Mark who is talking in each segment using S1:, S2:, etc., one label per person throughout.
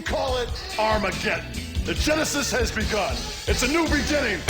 S1: call it Armageddon. The Genesis has begun. It's a new beginning.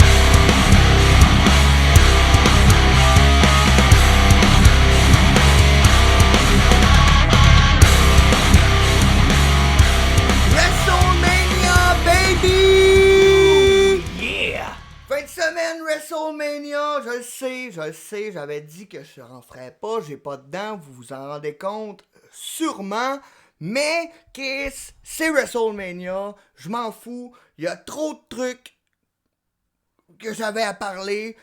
S2: WrestleMania, baby!
S3: Yeah!
S2: Fin de semaine, WrestleMania, je le sais, j'avais dit que je n'en ferais pas, j'ai pas de dents, vous vous en rendez compte, sûrement, mais Kiss, c'est WrestleMania, je m'en fous, il y a trop de trucs que j'avais à parler,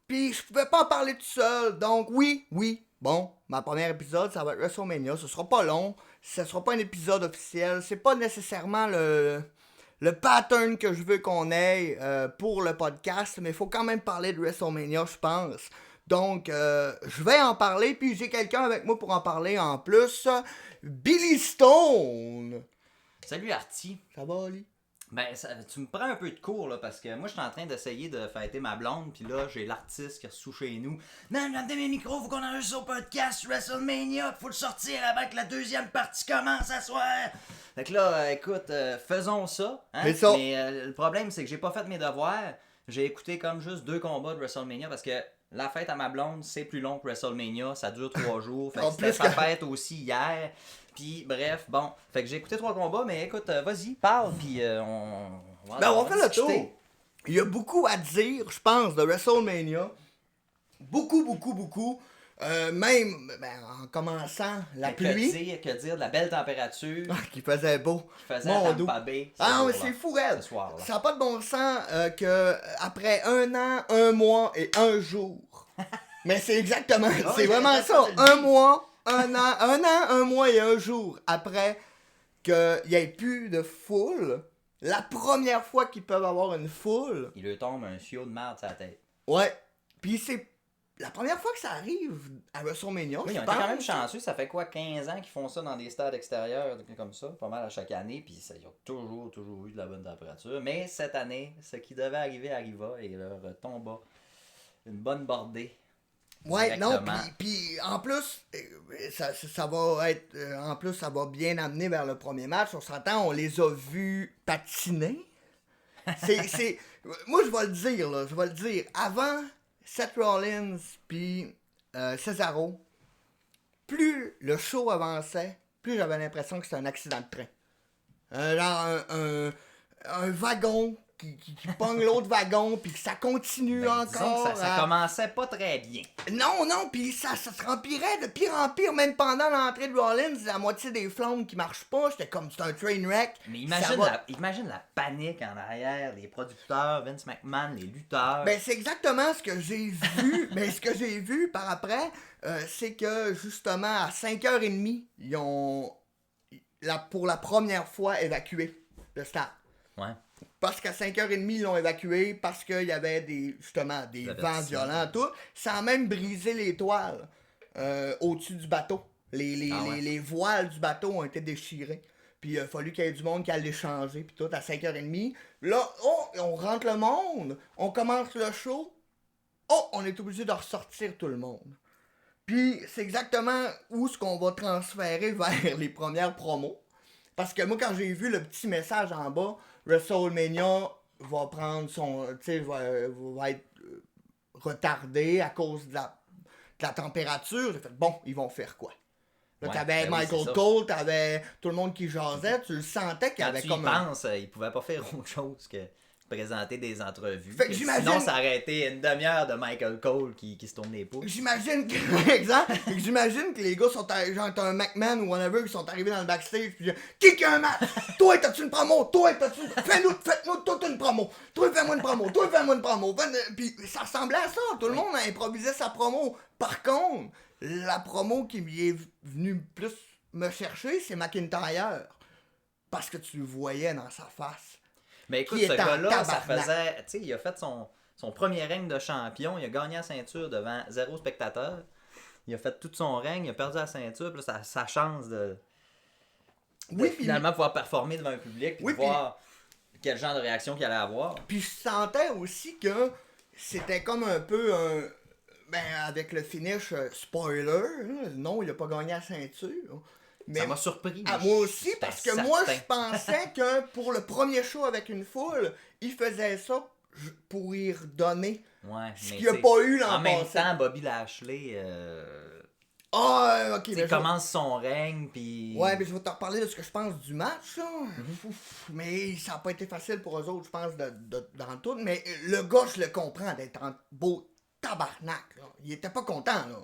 S2: puis je pouvais pas en parler tout seul, donc oui, bon, ma premier épisode, ça va être WrestleMania, ce sera pas long, ce sera pas un épisode officiel, c'est pas nécessairement le pattern que je veux qu'on ait pour le podcast, mais il faut quand même parler de WrestleMania, je pense. Donc, je vais en parler, puis j'ai quelqu'un avec moi pour en parler en plus. Billy Stone!
S3: Salut Artie.
S2: Ça va, Ali?
S3: Ben, tu me prends un peu de cours, là, parce que moi, je suis en train d'essayer de fêter ma blonde, puis là, j'ai l'artiste qui est sous chez nous. Man, regardez mes micros, faut qu'on enregistre au podcast WrestleMania, faut le sortir avant que la deuxième partie commence à soir. Fait que là, écoute, faisons ça. Hein?
S2: Mais ça.
S3: Mais le problème, c'est que j'ai pas fait mes devoirs. J'ai écouté comme juste 2 combats de WrestleMania, parce que la fête à ma blonde, c'est plus long que WrestleMania, ça dure 3 jours. Fait que c'était sa fête aussi hier. Puis bref, bon, fait que j'ai écouté 3 combats, mais écoute, vas-y, parle, puis on
S2: On va faire le
S3: discuter.
S2: tour. Il y a beaucoup à dire, je pense, de WrestleMania. Beaucoup. Même en commençant la pluie.
S3: Que dire de la belle température
S2: Qui faisait beau.
S3: qui faisait
S2: Mon
S3: à
S2: dos.
S3: Tampa Bay.
S2: Ah non, mais c'est fou, raide.
S3: Ce soir-là.
S2: Ça n'a pas de bon sens que après 1 an, 1 mois et 1 jour. Mais c'est exactement, c'est vraiment ça. 1 mois, 1 an, 1 mois et 1 jour après qu'il n'y ait plus de foule. La première fois qu'ils peuvent avoir une foule.
S3: Il lui tombe un tuyau de merde sur la tête.
S2: Ouais. Puis c'est la première fois que ça arrive à WrestleMania.
S3: Oui, ils ont été quand même chanceux. Ça fait quoi, 15 ans qu'ils font ça dans des stades extérieurs comme ça, pas mal à chaque année, puis ils ont toujours eu de la bonne température. Mais cette année, ce qui devait arriver arriva et leur tomba une bonne bordée.
S2: Ouais, non,
S3: Directement.
S2: puis en plus, ça va être, en plus, ça va bien amener vers le premier match. On s'entend, on les a vus patiner. Moi, je vais le dire. Avant Seth Rollins puis Cesaro, plus le show avançait, plus j'avais l'impression que c'était un accident de train. Genre un wagon qui pogne l'autre wagon, puis que ça continue
S3: Ben, disons
S2: encore.
S3: que ça commençait pas très bien.
S2: Non, puis ça se remplirait de pire en pire, même pendant l'entrée de Rollins, la moitié des flammes qui marchent pas, j'étais comme, c'est un train wreck.
S3: Mais
S2: Ça
S3: imagine la panique en arrière, les producteurs, Vince McMahon, les lutteurs.
S2: Ben, c'est exactement ce que j'ai vu, mais ce que j'ai vu par après, c'est que, justement, à 5h30, ils ont, pour la première fois, évacué le stade.
S3: Ouais.
S2: Parce qu'à 5h30, ils l'ont évacué parce qu'il y avait des vents violents, tout. Ça a même brisé les toiles au-dessus du bateau. Les voiles du bateau ont été déchirées. Puis il a fallu qu'il y ait du monde qui allait les changer, puis tout, à 5h30. Là, on rentre le monde, on commence le show. On est obligé de ressortir tout le monde. Puis c'est exactement où ce qu'on va transférer vers les premières promos. Parce que moi, quand j'ai vu le petit message en bas, WrestleMania va prendre son. Tu sais, va être retardé à cause de la température. J'ai fait, bon, ils vont faire quoi? Là,
S3: Ouais,
S2: t'avais
S3: ben oui,
S2: Michael
S3: c'est ça.
S2: Cole, t'avais tout le monde qui jasait, tu le sentais qu'il y
S3: Quand
S2: avait
S3: tu y
S2: comme
S3: penses, ils pouvaient pas faire autre chose que présenter des entrevues.
S2: Fait que j'imagine-
S3: Sinon, ça aurait été une demi-heure de Michael Cole qui se tourne les pouces.
S2: J'imagine que, exemple, j'imagine que les gars sont genre t'as un McMahon ou whatever qui sont arrivés dans le backstage puis qui a un match? Toi t'as-tu une promo? Toi t'as-tu faites-nous toute une promo. Toi fais-moi une promo. Toi fais-moi une promo. Puis ça ressemblait à ça. Tout le monde a improvisé sa promo. Par contre, la promo qui m'y est venue plus me chercher, c'est McIntyre. Parce que tu le voyais dans sa face.
S3: Mais écoute,
S2: qui
S3: ce
S2: est en
S3: gars-là, ça
S2: tabarnak.
S3: faisait. Tu sais, il a fait son premier règne de champion. Il a gagné la ceinture devant 0 spectateur. Il a fait tout son règne. Il a perdu la ceinture. Puis là, sa chance de
S2: Oui, puis
S3: finalement pouvoir performer devant un public. Puis
S2: Oui,
S3: de voir quel genre de réaction qu'il allait avoir.
S2: Puis je sentais aussi que c'était comme un peu un. Ben, avec le finish spoiler, hein, non, il a pas gagné la ceinture. Mais
S3: Ça m'a surpris.
S2: ah,
S3: mais
S2: moi aussi,
S3: j'étais
S2: parce que moi, je
S3: certain.
S2: pensais que pour le premier show avec une foule, il faisait ça pour y redonner.
S3: Ouais,
S2: Ce
S3: mais
S2: qu'il n'y a
S3: t'sais,
S2: pas eu l'an
S3: en même
S2: passé.
S3: temps, Bobby Lashley
S2: Ah, ok,
S3: t'sais, commence son règne, puis...
S2: Ouais, mais je vais te reparler de ce que je pense du match, là. Ouf, mais ça n'a pas été facile pour eux autres, je pense, dans le tout. Mais le gars, je le comprends d'être en beau tabarnak, là. Il était pas content, là.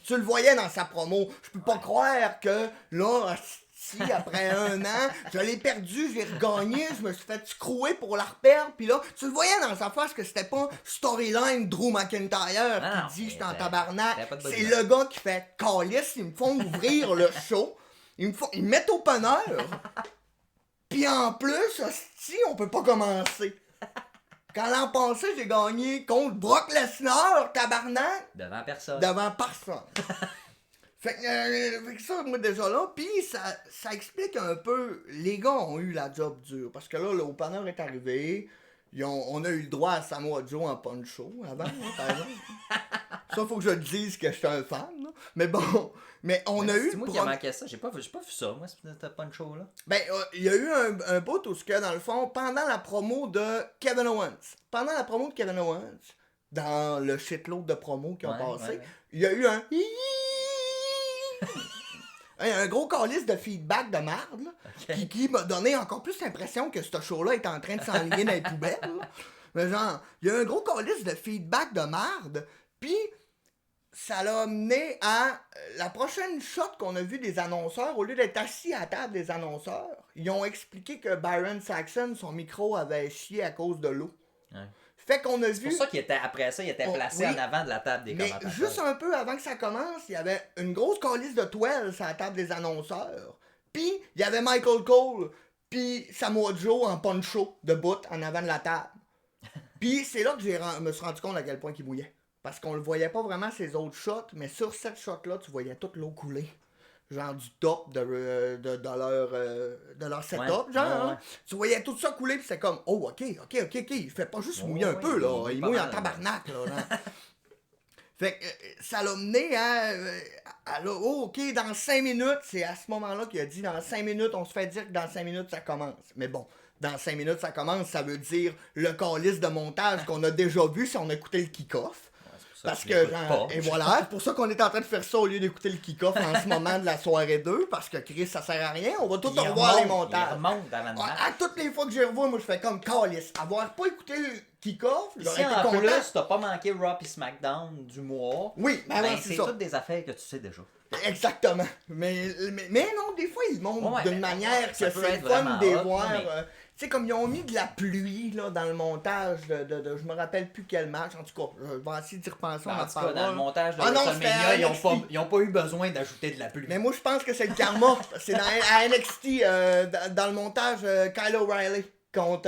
S2: Tu le voyais dans sa promo. Je peux pas croire que, là, si après un an, je l'ai perdu, j'ai regagné, je me suis fait scrouer pour la reperdre, puis là, tu le voyais dans sa face que c'était pas storyline Drew McIntyre
S3: Non,
S2: qui dit j'étais en
S3: c'était
S2: tabarnak.
S3: pas de bonne
S2: C'est
S3: idée.
S2: le gars qui fait calice, ils me font ouvrir le show, ils me mettent au panneur, puis en plus, hostie, on peut pas commencer. Quand l'an passé, j'ai gagné contre Brock Lesnar, tabarnak,
S3: Devant personne.
S2: devant personne. Fait que ça, moi, déjà là, pis ça explique un peu, les gars ont eu la job dure, parce que là, le opener est arrivé, on a eu le droit à Samoa Joe en poncho avant, hein, par exemple. Ça, faut que je te dise que je suis un fan, là. Mais bon, mais on a eu...
S3: C'est moi qui ai manqué ça. J'ai pas vu ça, moi, ce punch-là.
S2: Ben, il y a eu un bout où, dans le fond, pendant la promo de Kevin Owens, dans le shitload de promos qui ont passé, il y a eu un... un gros calice de feedback de merde, là, qui m'a donné encore plus l'impression que ce show-là est en train de s'enligner dans les poubelles. Là. Mais genre, il y a un gros calice de feedback de merde, puis ça l'a mené à la prochaine shot qu'on a vu des annonceurs, au lieu d'être assis à la table des annonceurs, ils ont expliqué que Byron Saxon, son micro avait chié à cause de l'eau.
S3: Ouais.
S2: Fait qu'on a
S3: C'est
S2: vu...
S3: pour ça qu'il était, après ça, il était placé
S2: oui.
S3: en avant de la table des
S2: Mais
S3: commentateurs.
S2: juste un peu avant que ça commence, il y avait une grosse calice de toile sur la table des annonceurs. Puis, il y avait Michael Cole, puis Samoa Joe en poncho de bout en avant de la table. Puis, c'est là que je me suis rendu compte à quel point il mouillait. Parce qu'on le voyait pas vraiment ces autres shots, mais sur cette shot-là, tu voyais toute l'eau couler. Genre du top de leur setup,
S3: Ouais,
S2: genre.
S3: ouais.
S2: Tu voyais tout ça couler, puis c'est comme, oh, ok, il fait pas juste mouiller un
S3: Ouais,
S2: peu, là. Il
S3: pas
S2: mouille en
S3: mal,
S2: tabarnak, là. Fait que ça l'a mené à là, oh, ok, dans 5 minutes, c'est à ce moment-là qu'il a dit, dans 5 minutes, on se fait dire que dans 5 minutes, ça commence. Mais bon, dans 5 minutes, ça commence, ça veut dire le calice de montage qu'on a déjà vu si on a écouté le kick-off. Parce que, genre, et voilà, c'est pour ça qu'on est en train de faire ça au lieu d'écouter le kick-off en ce moment de la soirée 2, parce que Chris, ça sert à rien, on va tout
S3: Il
S2: revoir les
S3: remonte,
S2: montages.
S3: il remonte avant le match.
S2: À toutes les fois que je les revois, moi je fais comme calice. Avoir pas écouté le kick-off, j'aurais
S3: Si
S2: été
S3: en
S2: content.
S3: plus, t'as pas manqué Raw et SmackDown du mois,
S2: Oui, ben ouais, c'est
S3: c'est
S2: ça.
S3: toutes des affaires que tu sais déjà.
S2: Exactement. Mais non, des fois, ils montrent
S3: Ouais,
S2: d'une
S3: mais
S2: manière
S3: ça
S2: que
S3: peut
S2: c'est
S3: être
S2: le fun
S3: vraiment
S2: de les
S3: hot,
S2: voir.
S3: mais-
S2: Tu sais, comme ils ont mis de la pluie là, dans le montage de je me rappelle plus quel match. En tout cas, je vais essayer d'y repenser. on
S3: En
S2: en
S3: tout cas,
S2: reparlera.
S3: dans le montage de
S2: Ah non,
S3: WrestleMania,
S2: c'était
S3: ils ont
S2: NXT.
S3: pas eu besoin d'ajouter de la pluie.
S2: Mais moi, je pense que c'est le karma. C'est à NXT, dans le montage Kyle O'Reilly contre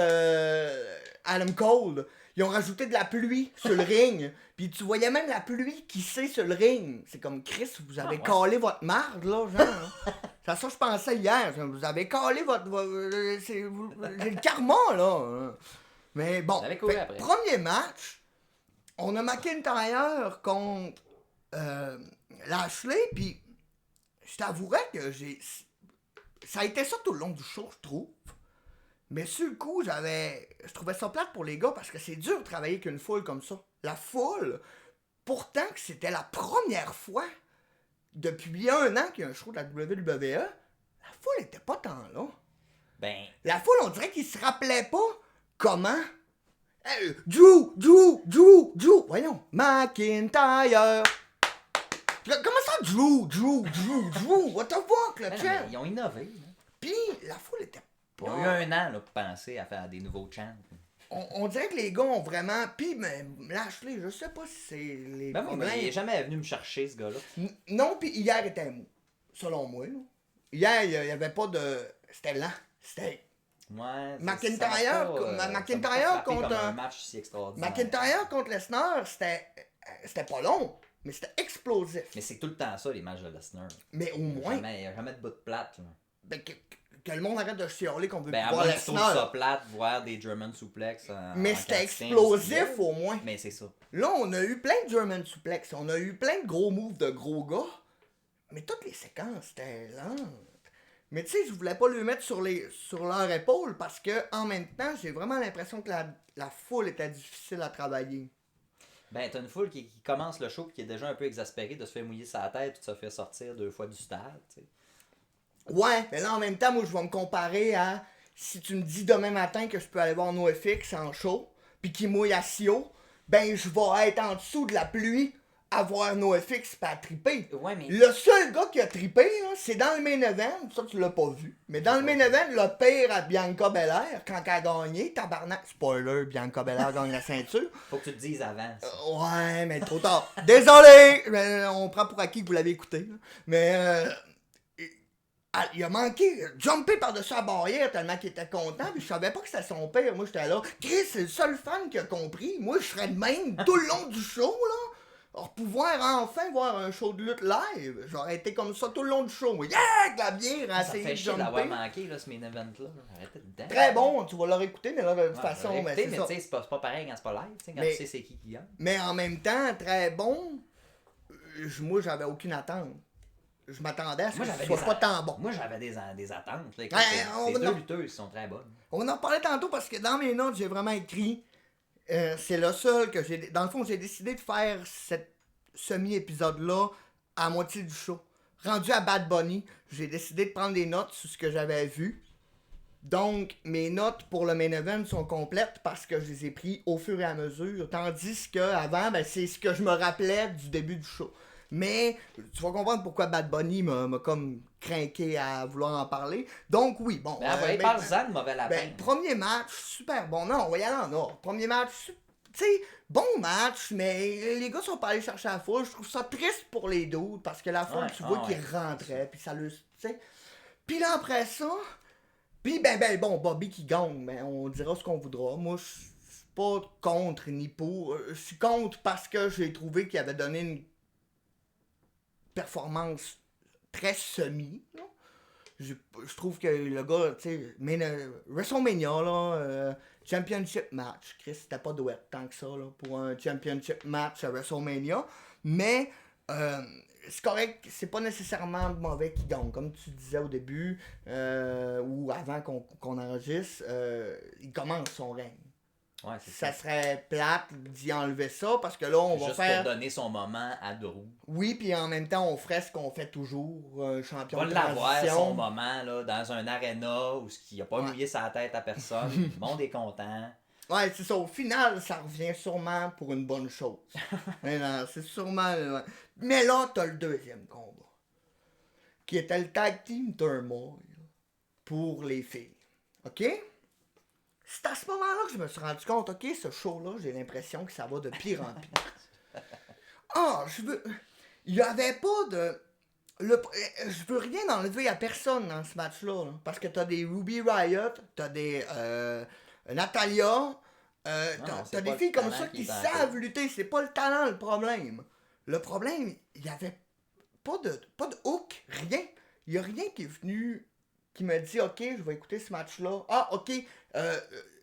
S2: Adam Cole. Ils ont rajouté de la pluie sur le ring. Puis tu voyais même la pluie qui s'est sur le ring. C'est comme Chris, vous avez
S3: ouais.
S2: calé votre marde, là, genre. C'est à ça que je pensais hier. Vous avez calé c'est le karma, là. Mais bon,
S3: Vous avez couru
S2: fait,
S3: après.
S2: premier match, on a McIntyre contre Lashley, puis je t'avouerais que ça a été ça tout le long du show, je trouve. Mais sur le coup, je trouvais ça plate pour les gars parce que c'est dur de travailler avec une foule comme ça. La foule, pourtant que c'était la première fois depuis un an qu'il y a un show de la WWE, la foule était pas tant là.
S3: Ben,
S2: La foule, on dirait qu'ils se rappelaient pas comment. Drew! Voyons, McIntyre! Comment ça, Drew? What the fuck, le
S3: mais
S2: chant?
S3: ils ont innové. Là.
S2: Puis, la foule était
S3: Ils ont eu un an là, pour penser à faire des nouveaux chants.
S2: On dirait que les gars ont vraiment... Puis, mais Lashley, je sais pas si c'est les
S3: Ben oui,
S2: problèmes.
S3: mais il est jamais venu me chercher, ce gars-là.
S2: Non, puis hier était mou, selon moi. Là. Hier, il y avait pas de... C'était lent. C'était...
S3: Ouais,
S2: McIntyre,
S3: ça m'a pas,
S2: McIntyre
S3: ça m'a pas frappé
S2: contre
S3: comme
S2: un-
S3: un match si extraordinaire.
S2: McIntyre contre Lesnar, c'était pas long, mais c'était explosif.
S3: Mais c'est tout le temps ça, les matchs de Lesnar.
S2: Mais au
S3: Il
S2: moins,
S3: n'y a jamais de bout de plate. Là.
S2: ben, que le monde arrête de chialer qu'on veut
S3: Ben,
S2: plus voir
S3: avant que tu trouves ça
S2: Lesnar.
S3: plate, voir des German suplex.
S2: Mais
S3: en
S2: c'était
S3: quantité
S2: explosif
S3: industrielle.
S2: au moins.
S3: Mais c'est ça.
S2: Là, on a eu plein de German suplex, on a eu plein de gros moves de gros gars, mais toutes les séquences, c'était lent. Mais tu sais, je voulais pas le mettre sur leur épaule parce que en même temps, j'ai vraiment l'impression que la foule était difficile à travailler.
S3: Ben, t'as une foule qui commence le show et qui est déjà un peu exaspérée de se faire mouiller sa tête et de se faire sortir 2 fois du stade, tu sais.
S2: Ouais, mais là en même temps, moi je vais me comparer à si tu me dis demain matin que je peux aller voir NoFX en show, puis qu'il mouille à Sio, ben je vais être en dessous de la pluie à voir NoFX pis à triper.
S3: Ouais, mais.
S2: Le seul gars qui a trippé, là, c'est dans le main event, ça tu l'as pas vu, mais dans le main event, le pire à Bianca Belair, quand elle a gagné, tabarnak, spoiler, Bianca Belair gagne la ceinture.
S3: Faut que tu te dises avant. Ça.
S2: Ouais, mais trop tard. Désolé, on prend pour acquis que vous l'avez écouté, là. Mais il a manqué, jumper par-dessus la barrière tellement qu'il était content, puis je savais pas que c'était son père. Moi, j'étais là, Chris, c'est le seul fan qui a compris. Moi, je serais de même tout le long du show, là. Alors, pouvoir enfin voir un show de lutte live, j'aurais été comme ça tout le long du show. Yeah, avec la bière, à
S3: Ça
S2: essayer
S3: fait
S2: de
S3: chier d'avoir
S2: jumper.
S3: manqué là, ce main event-là. Arrêtez dedans.
S2: Très bon, tu vas le réécouter, mais là, de toute
S3: Ouais,
S2: façon,
S3: j'aurais
S2: mais
S3: écouté,
S2: c'est
S3: mais
S2: ça.
S3: tu sais, c'est pas pareil quand c'est pas live, tu sais, quand
S2: Mais-
S3: tu sais c'est qui gagne.
S2: Mais en même temps, très bon, moi, j'avais aucune attente. Je m'attendais à ce que ce soit pas tant bon.
S3: Moi, j'avais des attentes. Là. Écoute,
S2: Ouais,
S3: c'est
S2: on va
S3: deux
S2: dans-
S3: lutteuses qui sont très bonnes.
S2: On en parlait tantôt parce que dans mes notes, j'ai vraiment écrit. C'est le seul que j'ai. Dans le fond, j'ai décidé de faire cette semi-épisode-là à moitié du show. Rendu à Bad Bunny, j'ai décidé de prendre des notes sur ce que j'avais vu. Donc, mes notes pour le main event sont complètes parce que je les ai pris au fur et à mesure. Tandis que avant, ben, c'est ce que je me rappelais du début du show. Mais tu vas comprendre pourquoi Bad Bunny m'a comme craqué à vouloir en parler. Donc oui, bon.
S3: Ben, ouais, parle-en de mauvais lapin.
S2: Ben, premier match, super bon. Non, on va y aller en ordre. Premier match, tu sais, bon match, mais les gars sont pas allés chercher la foule. Je trouve ça triste pour les doutes parce que la foule,
S3: Ouais,
S2: tu vois
S3: ah
S2: qu'ils
S3: ouais.
S2: rentraient, puis ça le. Tu sais. Puis là, après ça, puis bon, Bobby qui gagne, mais on dira ce qu'on voudra. Moi, je suis pas contre ni pour. Je suis contre parce que j'ai trouvé qu'il avait donné une performance très semi. Là. Je trouve que le gars, tu sais, WrestleMania, là, Championship match, Chris, c'était pas douette tant que ça, là, pour un Championship match à WrestleMania, mais c'est correct, c'est pas nécessairement mauvais qui gagne, comme tu disais au début, ou avant qu'on enregistre, il commence son règne.
S3: Ouais, c'est
S2: Ça serait plate d'y enlever ça, parce que là, on va
S3: Juste
S2: faire...
S3: pour donner son moment à Drew.
S2: Oui, puis en même temps, on ferait ce qu'on fait toujours, un champion
S3: On va
S2: de
S3: l'avoir
S2: transition.
S3: son moment là, dans un aréna où il a pas mouillé sa tête à personne. Le monde est content.
S2: Ouais, c'est ça. Au final, ça revient sûrement pour une bonne chose. Mais non, c'est sûrement... Mais là, t'as le deuxième combat. Qui était le Tag Team Turmoil. Pour les filles. OK? C'est à ce moment-là que je me suis rendu compte, OK, ce show-là, j'ai l'impression que ça va de pire en pire. Ah, il y avait pas de... Je veux rien enlever à personne dans ce match-là. Là, parce que t'as des Ruby Riott, t'as des Natalia, t'as des
S3: pas
S2: filles
S3: le
S2: comme
S3: talent
S2: ça
S3: qui
S2: qui
S3: est en
S2: savent
S3: jeu.
S2: lutter. C'est pas le talent le problème. Le problème, il y avait pas de hook, rien. Il y a rien qui est venu qui me dit, OK, je vais écouter ce match-là. Ah, OK,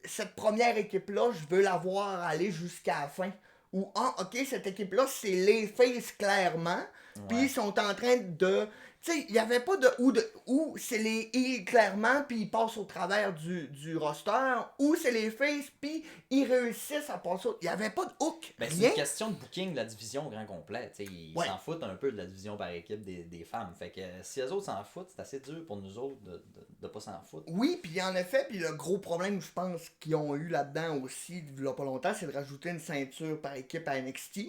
S2: cette première équipe-là, je veux la voir aller jusqu'à la fin. Ou, ah, OK, cette équipe-là, c'est les Faces clairement. Puis ils sont en train de... Tu sais, il n'y avait pas de... Ou c'est les Heels clairement, puis ils passent au travers du roster. Ou c'est les Faces, puis ils réussissent à passer au... Il n'y avait pas de hook,
S3: Ben, c'est
S2: rien.
S3: une question de booking de la division au grand complet. T'sais, ils
S2: Ouais.
S3: s'en foutent un peu de la division par équipe des femmes. Fait que si eux autres s'en foutent, c'est assez dur pour nous autres de pas s'en foutre.
S2: Oui, puis en effet, puis le gros problème, je pense, qu'ils ont eu là-dedans aussi, il y a pas longtemps, c'est de rajouter une ceinture par équipe à NXT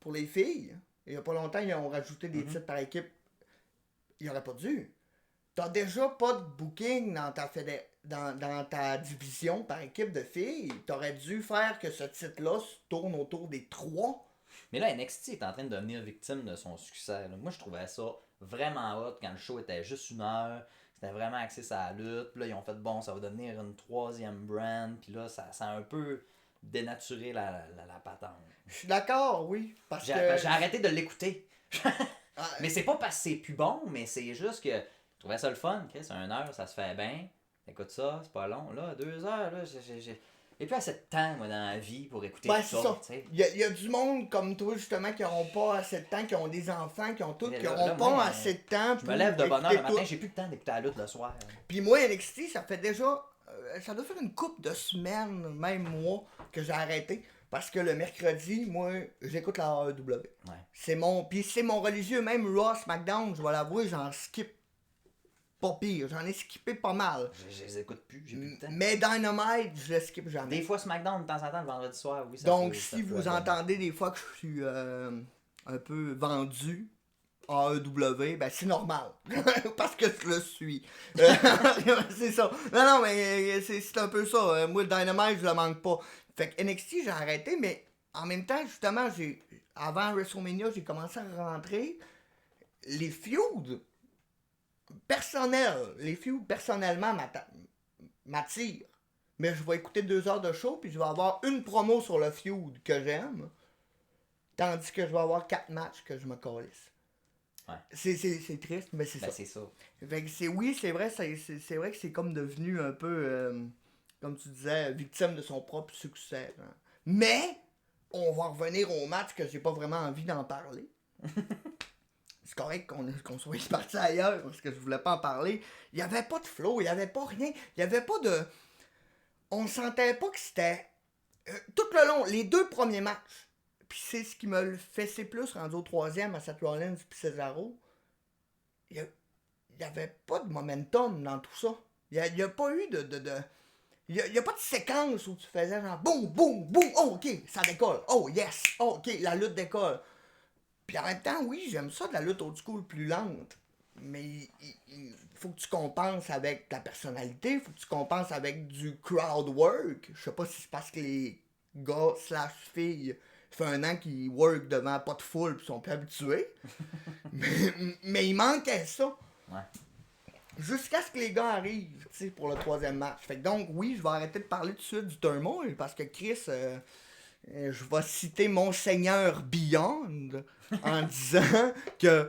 S2: pour les filles. Il y a pas longtemps, ils ont rajouté des titres par équipe. Il aurait pas dû. T'as déjà pas de booking dans dans ta division par équipe de filles. T'aurais dû faire que ce titre-là se tourne autour des 3.
S3: Mais là, NXT est en train de devenir victime de son succès. Là. Moi, je trouvais ça vraiment hot quand le show était juste 1 heure. C'était vraiment axé sur la lutte. Puis là, ils ont fait bon, ça va devenir une 3e brand. Puis là, ça a un peu dénaturé la patente.
S2: Je suis d'accord, oui. Parce
S3: J'ai
S2: que...
S3: arrêté de l'écouter.
S2: Ah,
S3: Mais c'est pas parce que c'est plus bon, mais c'est juste que je trouvais ça le fun. Chris, 1 heure, ça se fait bien. Écoute ça, c'est pas long. Là, 2 heures, là, Et puis assez de temps, moi, dans la vie pour écouter
S2: Ben,
S3: tout
S2: c'est
S3: ça,
S2: ça.
S3: tu sais.
S2: Il y a du monde comme toi, justement, qui n'auront pas assez de temps, qui ont des enfants, qui ont tout,
S3: Mais
S2: qui
S3: là,
S2: n'auront
S3: là,
S2: pas
S3: moi,
S2: assez de temps
S3: Je
S2: pour
S3: me lève de bonne heure
S2: écouter
S3: le matin,
S2: tout.
S3: j'ai plus le temps d'écouter la lutte le soir.
S2: Puis moi, NXT, ça fait déjà... ça doit faire une couple de semaines, même mois, que j'ai arrêté. Parce que le mercredi, moi, j'écoute la AEW.
S3: Ouais.
S2: Puis c'est mon religieux, même Raw, SmackDown, je vais l'avouer, j'en skip pas pire. J'en ai skippé pas mal.
S3: Je les écoute plus, j'ai plus le temps.
S2: Mais Dynamite, je le skip jamais.
S3: Des fois SmackDown de temps en temps le vendredi soir, oui. Ça
S2: Donc,
S3: peut- ça
S2: si
S3: peut
S2: vous
S3: aller.
S2: entendez des fois que je suis un peu vendu à AEW, ben c'est normal. Parce que je le suis. C'est ça. Non, mais c'est un peu ça. Moi, le Dynamite, je le manque pas. Fait que NXT, j'ai arrêté, mais en même temps, justement, avant WrestleMania, j'ai commencé à rentrer les feuds personnels. Les feuds personnellement m'attirent. Mais je vais écouter 2 heures de show, puis je vais avoir une promo sur le feud que j'aime. Tandis que je vais avoir 4 matchs que je me calisse.
S3: Ouais.
S2: C'est triste, mais c'est
S3: Ben,
S2: ça.
S3: c'est ça.
S2: Fait que c'est vrai, c'est vrai que c'est comme devenu un peu, comme tu disais, victime de son propre succès. Hein. Mais, on va revenir au match que j'ai pas vraiment envie d'en parler. C'est correct qu'on soit parti ailleurs, parce que je voulais pas en parler. Il y avait pas de flow, il y avait pas rien, il y avait pas de... On sentait pas que c'était... tout le long, les 2 premiers matchs, puis c'est ce qui me le fait plus rendu au 3e à Seth Rollins puis Cesaro, il y avait pas de momentum dans tout ça. Il y a pas eu il y a pas de séquence où tu faisais genre boum, boum, boum, oh ok, ça décolle, oh yes, oh ok, la lutte décolle. Puis en même temps, oui, j'aime ça de la lutte old school plus lente. Mais il faut que tu compenses avec ta personnalité, il faut que tu compenses avec du crowd work. Je sais pas si c'est parce que les gars / filles, ça fait 1 an qu'ils work devant pas de foule pis sont plus habitués. mais il manquait ça.
S3: Ouais.
S2: Jusqu'à ce que les gars arrivent, tu sais, pour le 3e match. Fait que donc, oui, je vais arrêter de parler tout de suite du turmoil parce que Chris... je vais citer Monseigneur Beyond en disant que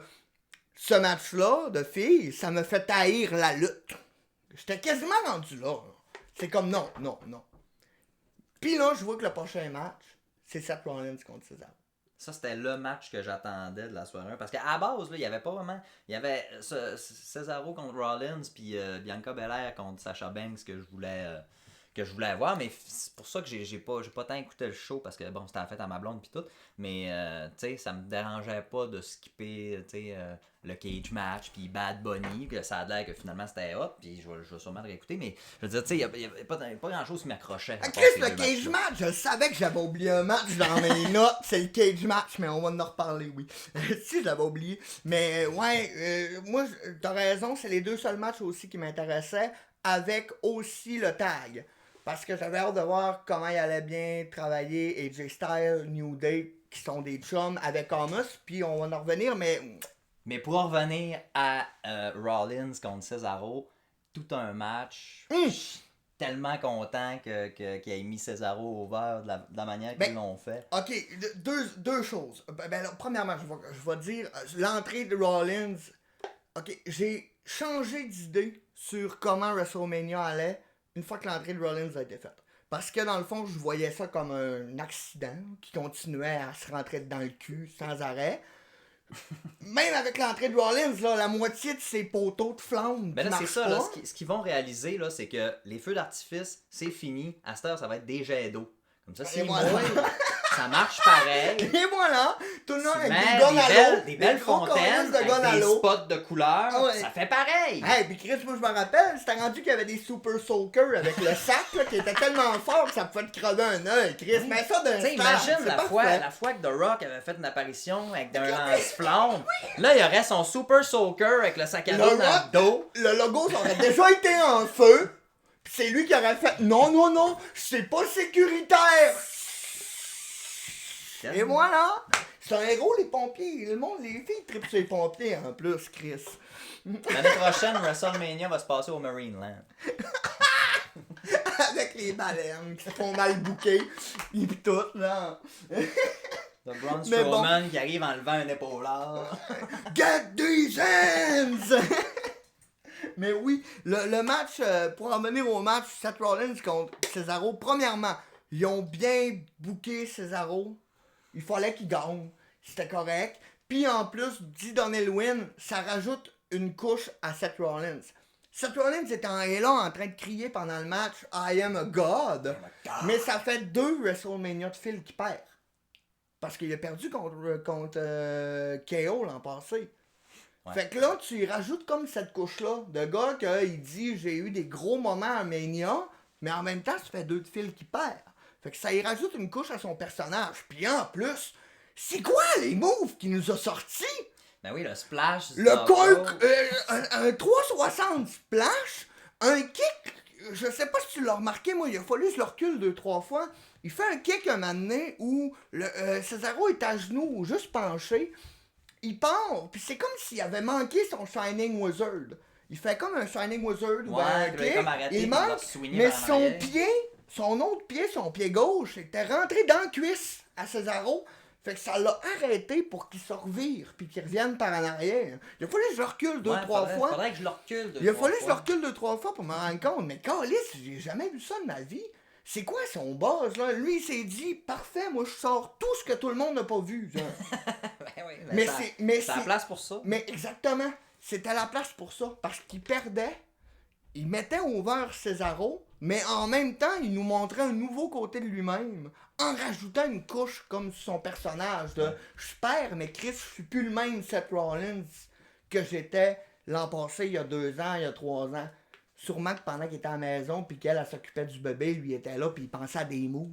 S2: ce match-là de filles, ça me fait haïr la lutte. J'étais quasiment rendu là. C'est comme non. Puis là, je vois que le prochain match, c'est Seth Rollins contre Cesaro.
S3: Ça, c'était le match que j'attendais de la soirée 1. Parce qu'à la base, là, il y avait pas vraiment. Il y avait Cesaro contre Rollins, puis Bianca Belair contre Sasha Banks que je voulais voir, mais c'est pour ça que j'ai pas tant écouté le show parce que bon, c'était la fête à ma blonde pis tout, mais tu sais, ça me dérangeait pas de skipper le cage match puis Bad Bunny, que ça a l'air que finalement c'était hot, puis je vais sûrement le réécouter, mais je veux dire, tu sais, il y avait pas grand chose qui m'accrochait.
S2: Ah, Chris, le cage match, je savais que j'avais oublié un match dans mes notes, c'est le cage match, mais on va en reparler, oui. Si, je l'avais oublié. Mais ouais, moi, t'as raison, c'est les 2 seuls matchs aussi qui m'intéressaient, avec aussi le tag. Parce que j'avais hâte de voir comment il allait bien travailler AJ Styles, New Day, qui sont des chums, avec Thomas, puis on va en revenir, mais...
S3: Mais pour en revenir à Rollins contre Cesaro, tout un match, je suis tellement content qu'il ait mis Cesaro au vert de la manière qu'ils l'ont fait.
S2: Ok, deux choses. Alors, premièrement, je vais dire, l'entrée de Rollins, ok, j'ai changé d'idée sur comment WrestleMania allait une fois que l'entrée de Rollins a été faite. Parce que dans le fond, je voyais ça comme un accident qui continuait à se rentrer dans le cul sans arrêt. Même avec l'entrée de Rollins, là, la moitié de ses poteaux de flammes.
S3: Ben là, c'est ça, là, ce qu'ils vont réaliser, là, c'est que les feux d'artifice, c'est fini. À cette heure, ça va être des jets d'eau. Comme ça, s'ils
S2: voilà.
S3: mouillent, ça marche pareil.
S2: Et voilà, tout le monde avec
S3: Mais
S2: des guns à l'eau.
S3: des belles
S2: gros
S3: fontaines,
S2: câlisses de guns à
S3: avec des
S2: l'eau.
S3: spots de couleur,
S2: Ah ouais.
S3: ça fait pareil.
S2: Hey, pis Chris, moi je me rappelle, c'était rendu qu'il y avait des Super Soakers avec le sac là, qui était tellement fort que ça pouvait te crever un œil, Chris. Mais ça d'un
S3: Tu sais,
S2: stade,
S3: imagine
S2: c'est
S3: la
S2: parfait.
S3: fois que The Rock avait fait une apparition avec un lance-flamme. Là, il y aurait son Super Soaker avec le sac à
S2: Le
S3: dos dans
S2: Rock,
S3: le dos.
S2: le logo ça aurait déjà été en feu. Pis c'est lui qui aurait fait non, c'est pas sécuritaire. Et voilà! C'est un héros, les pompiers. Le monde, les filles trippent sur les pompiers en plus, Chris.
S3: L'année prochaine, WrestleMania va se passer au Marineland.
S2: Avec les baleines qui se font mal bouquer. Et pis tout, là.
S3: The Braun
S2: Mais bon.
S3: Strowman qui arrive en levant un épaulard.
S2: Get these hands! Mais oui, le match, pour en venir au match, Seth Rollins contre Cesaro, premièrement, ils ont bien booké Cesaro. Il fallait qu'il gagne. C'était correct. Puis en plus, d'y donner le win, ça rajoute une couche à Seth Rollins. Seth Rollins est là en train de crier pendant le match « I am a God », mais ça fait 2 WrestleMania de fil qu'il perd. Parce qu'il a perdu contre KO l'an passé. Ouais. Fait que là, tu y rajoutes comme cette couche-là de gars qu'il dit « J'ai eu des gros moments à Mania », mais en même temps, ça fait 2 de fil qu'il perd. Fait que ça y rajoute une couche à son personnage. Puis en plus, c'est quoi les moves qu'il nous a sortis?
S3: Ben oui, le splash.
S2: Un 360 splash, un kick, je sais pas si tu l'as remarqué, moi, il a fallu que je le recule 2-3 fois. Il fait un kick un moment donné où Cesaro est à genoux ou juste penché. Il part, puis c'est comme s'il avait manqué son Shining Wizard. Il fait comme un Shining Wizard ou un kick, il manque, mais son autre pied, son pied gauche, était rentré dans la cuisse à Cesaro. Fait que ça l'a arrêté pour qu'il se revire puis qu'il revienne par en arrière. Il a fallu que je le recule 2-3 fois.
S3: Faudrait que je le recule 2-3 fois.
S2: Il a fallu que je le recule 2-3 fois pour me rendre compte. Mais câlisse, j'ai jamais vu ça de ma vie. C'est quoi son buzz, là? Lui, il s'est dit, parfait, moi, je sors tout ce que tout le monde n'a pas vu, genre.
S3: Ben oui, mais c'est la place pour ça.
S2: Mais exactement. C'était la place pour ça. Parce qu'il perdait, il mettait over Cesaro, mais en même temps, il nous montrait un nouveau côté de lui-même, en rajoutant une couche comme son personnage de je perds, mais Chris, je suis plus le même Seth Rollins que j'étais l'an passé, il y a 2 ans, il y a 3 ans. Sûrement que pendant qu'il était à la maison, puis qu'elle s'occupait du bébé, lui était là, puis il pensait à des moves.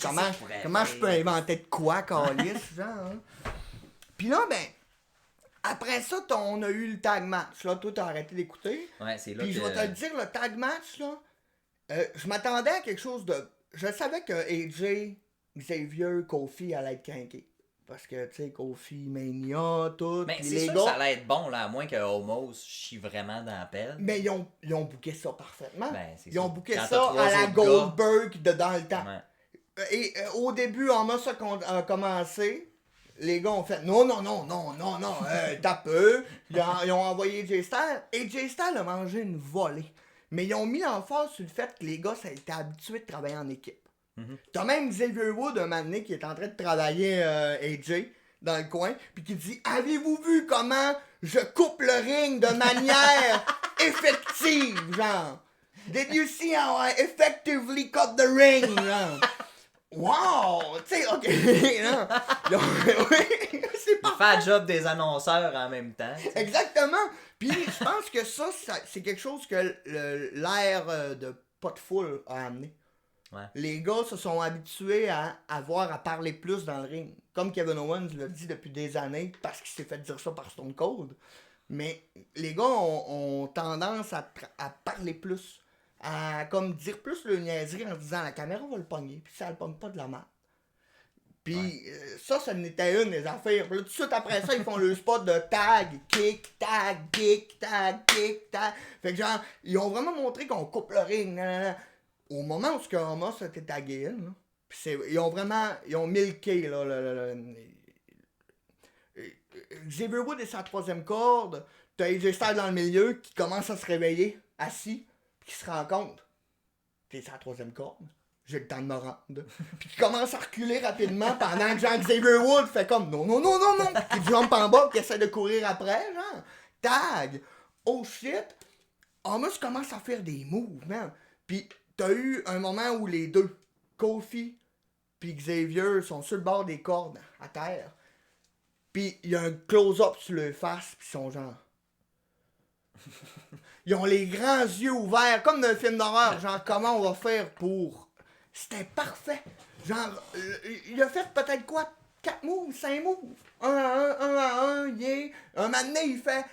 S2: comment je peux inventer de quoi, câlisse, genre? Hein? Puis là, ben, après ça, on a eu le tag match. Là, toi, t'as arrêté d'écouter.
S3: Ouais, c'est là
S2: puis je vais te le dire, le tag match, là, je m'attendais à quelque chose de... Je savais que AJ, Xavier, Kofi allaient être craqués. Parce que, tu sais, Kofi, Mania, tout.
S3: Mais c'est
S2: les
S3: sûr
S2: gars,
S3: que ça allait être bon, là, à moins que Homos chie vraiment dans la pelle.
S2: Mais ils ont booké ça parfaitement.
S3: Ben,
S2: ils ont booké
S3: quand
S2: ça à la Goldberg de dans le temps.
S3: Ouais.
S2: Et au début, Homos a commencé. Les gars ont fait non, t'as peu. Ils ont envoyé Jay Styles. Et Jay Styles a mangé une volée. Mais ils ont mis l'emphase sur le fait que les gars, ça étaient habitués de travailler en équipe. Mm-hmm. T'as même Xavier Wood un moment donné qui est en train de travailler AJ dans le coin, puis qui dit « Avez-vous vu comment je coupe le ring de manière effective, genre? Did you see how I effectively cut the ring, genre? » Wow! Tu sais, ok, non. Oui, c'est pas.
S3: Il fait le job des annonceurs en même temps. T'sais.
S2: Exactement. Puis je pense que ça, c'est quelque chose que l'ère de pas de foule a amené. Ouais. Les gars se sont habitués à avoir à parler plus dans le ring. Comme Kevin Owens l'a dit depuis des années, parce qu'il s'est fait dire ça par Stone Cold. Mais les gars ont tendance à parler plus. À comme dire plus le niaiserie en disant la caméra va le pogner, puis ça le pogne pas de la merde. Puis ça n'était une des affaires. Puis là, tout de suite après ça, ils font le spot de tag, kick, tag, kick, tag, kick, tag. Fait que genre, ils ont vraiment montré qu'on coupe le ring. Nanana. Au moment où Homos était tagué, là, pis ils ont milqué, là, Xavier Wood est sa 3e corde, t'as AJ Styles dans le milieu qui commence à se réveiller, assis, pis qui se rend compte, t'es sa 3e corde, j'ai le temps de me rendre, pis qui commence à reculer rapidement pendant que Xavier Wood fait comme non, pis qui jump en bas, pis qui essaie de courir après, genre, tag, oh shit, Homos commence à faire des moves, man, pis t'as eu un moment où les deux, Kofi puis Xavier, sont sur le bord des cordes à terre. Puis il y a un close-up sur leur face, puis ils sont genre... Ils ont les grands yeux ouverts, comme dans un film d'horreur. Genre, comment on va faire pour... C'était parfait. Genre, il a fait peut-être quoi? 4 moves, 5 moves. Un à un, yeah. Un moment donné, il fait...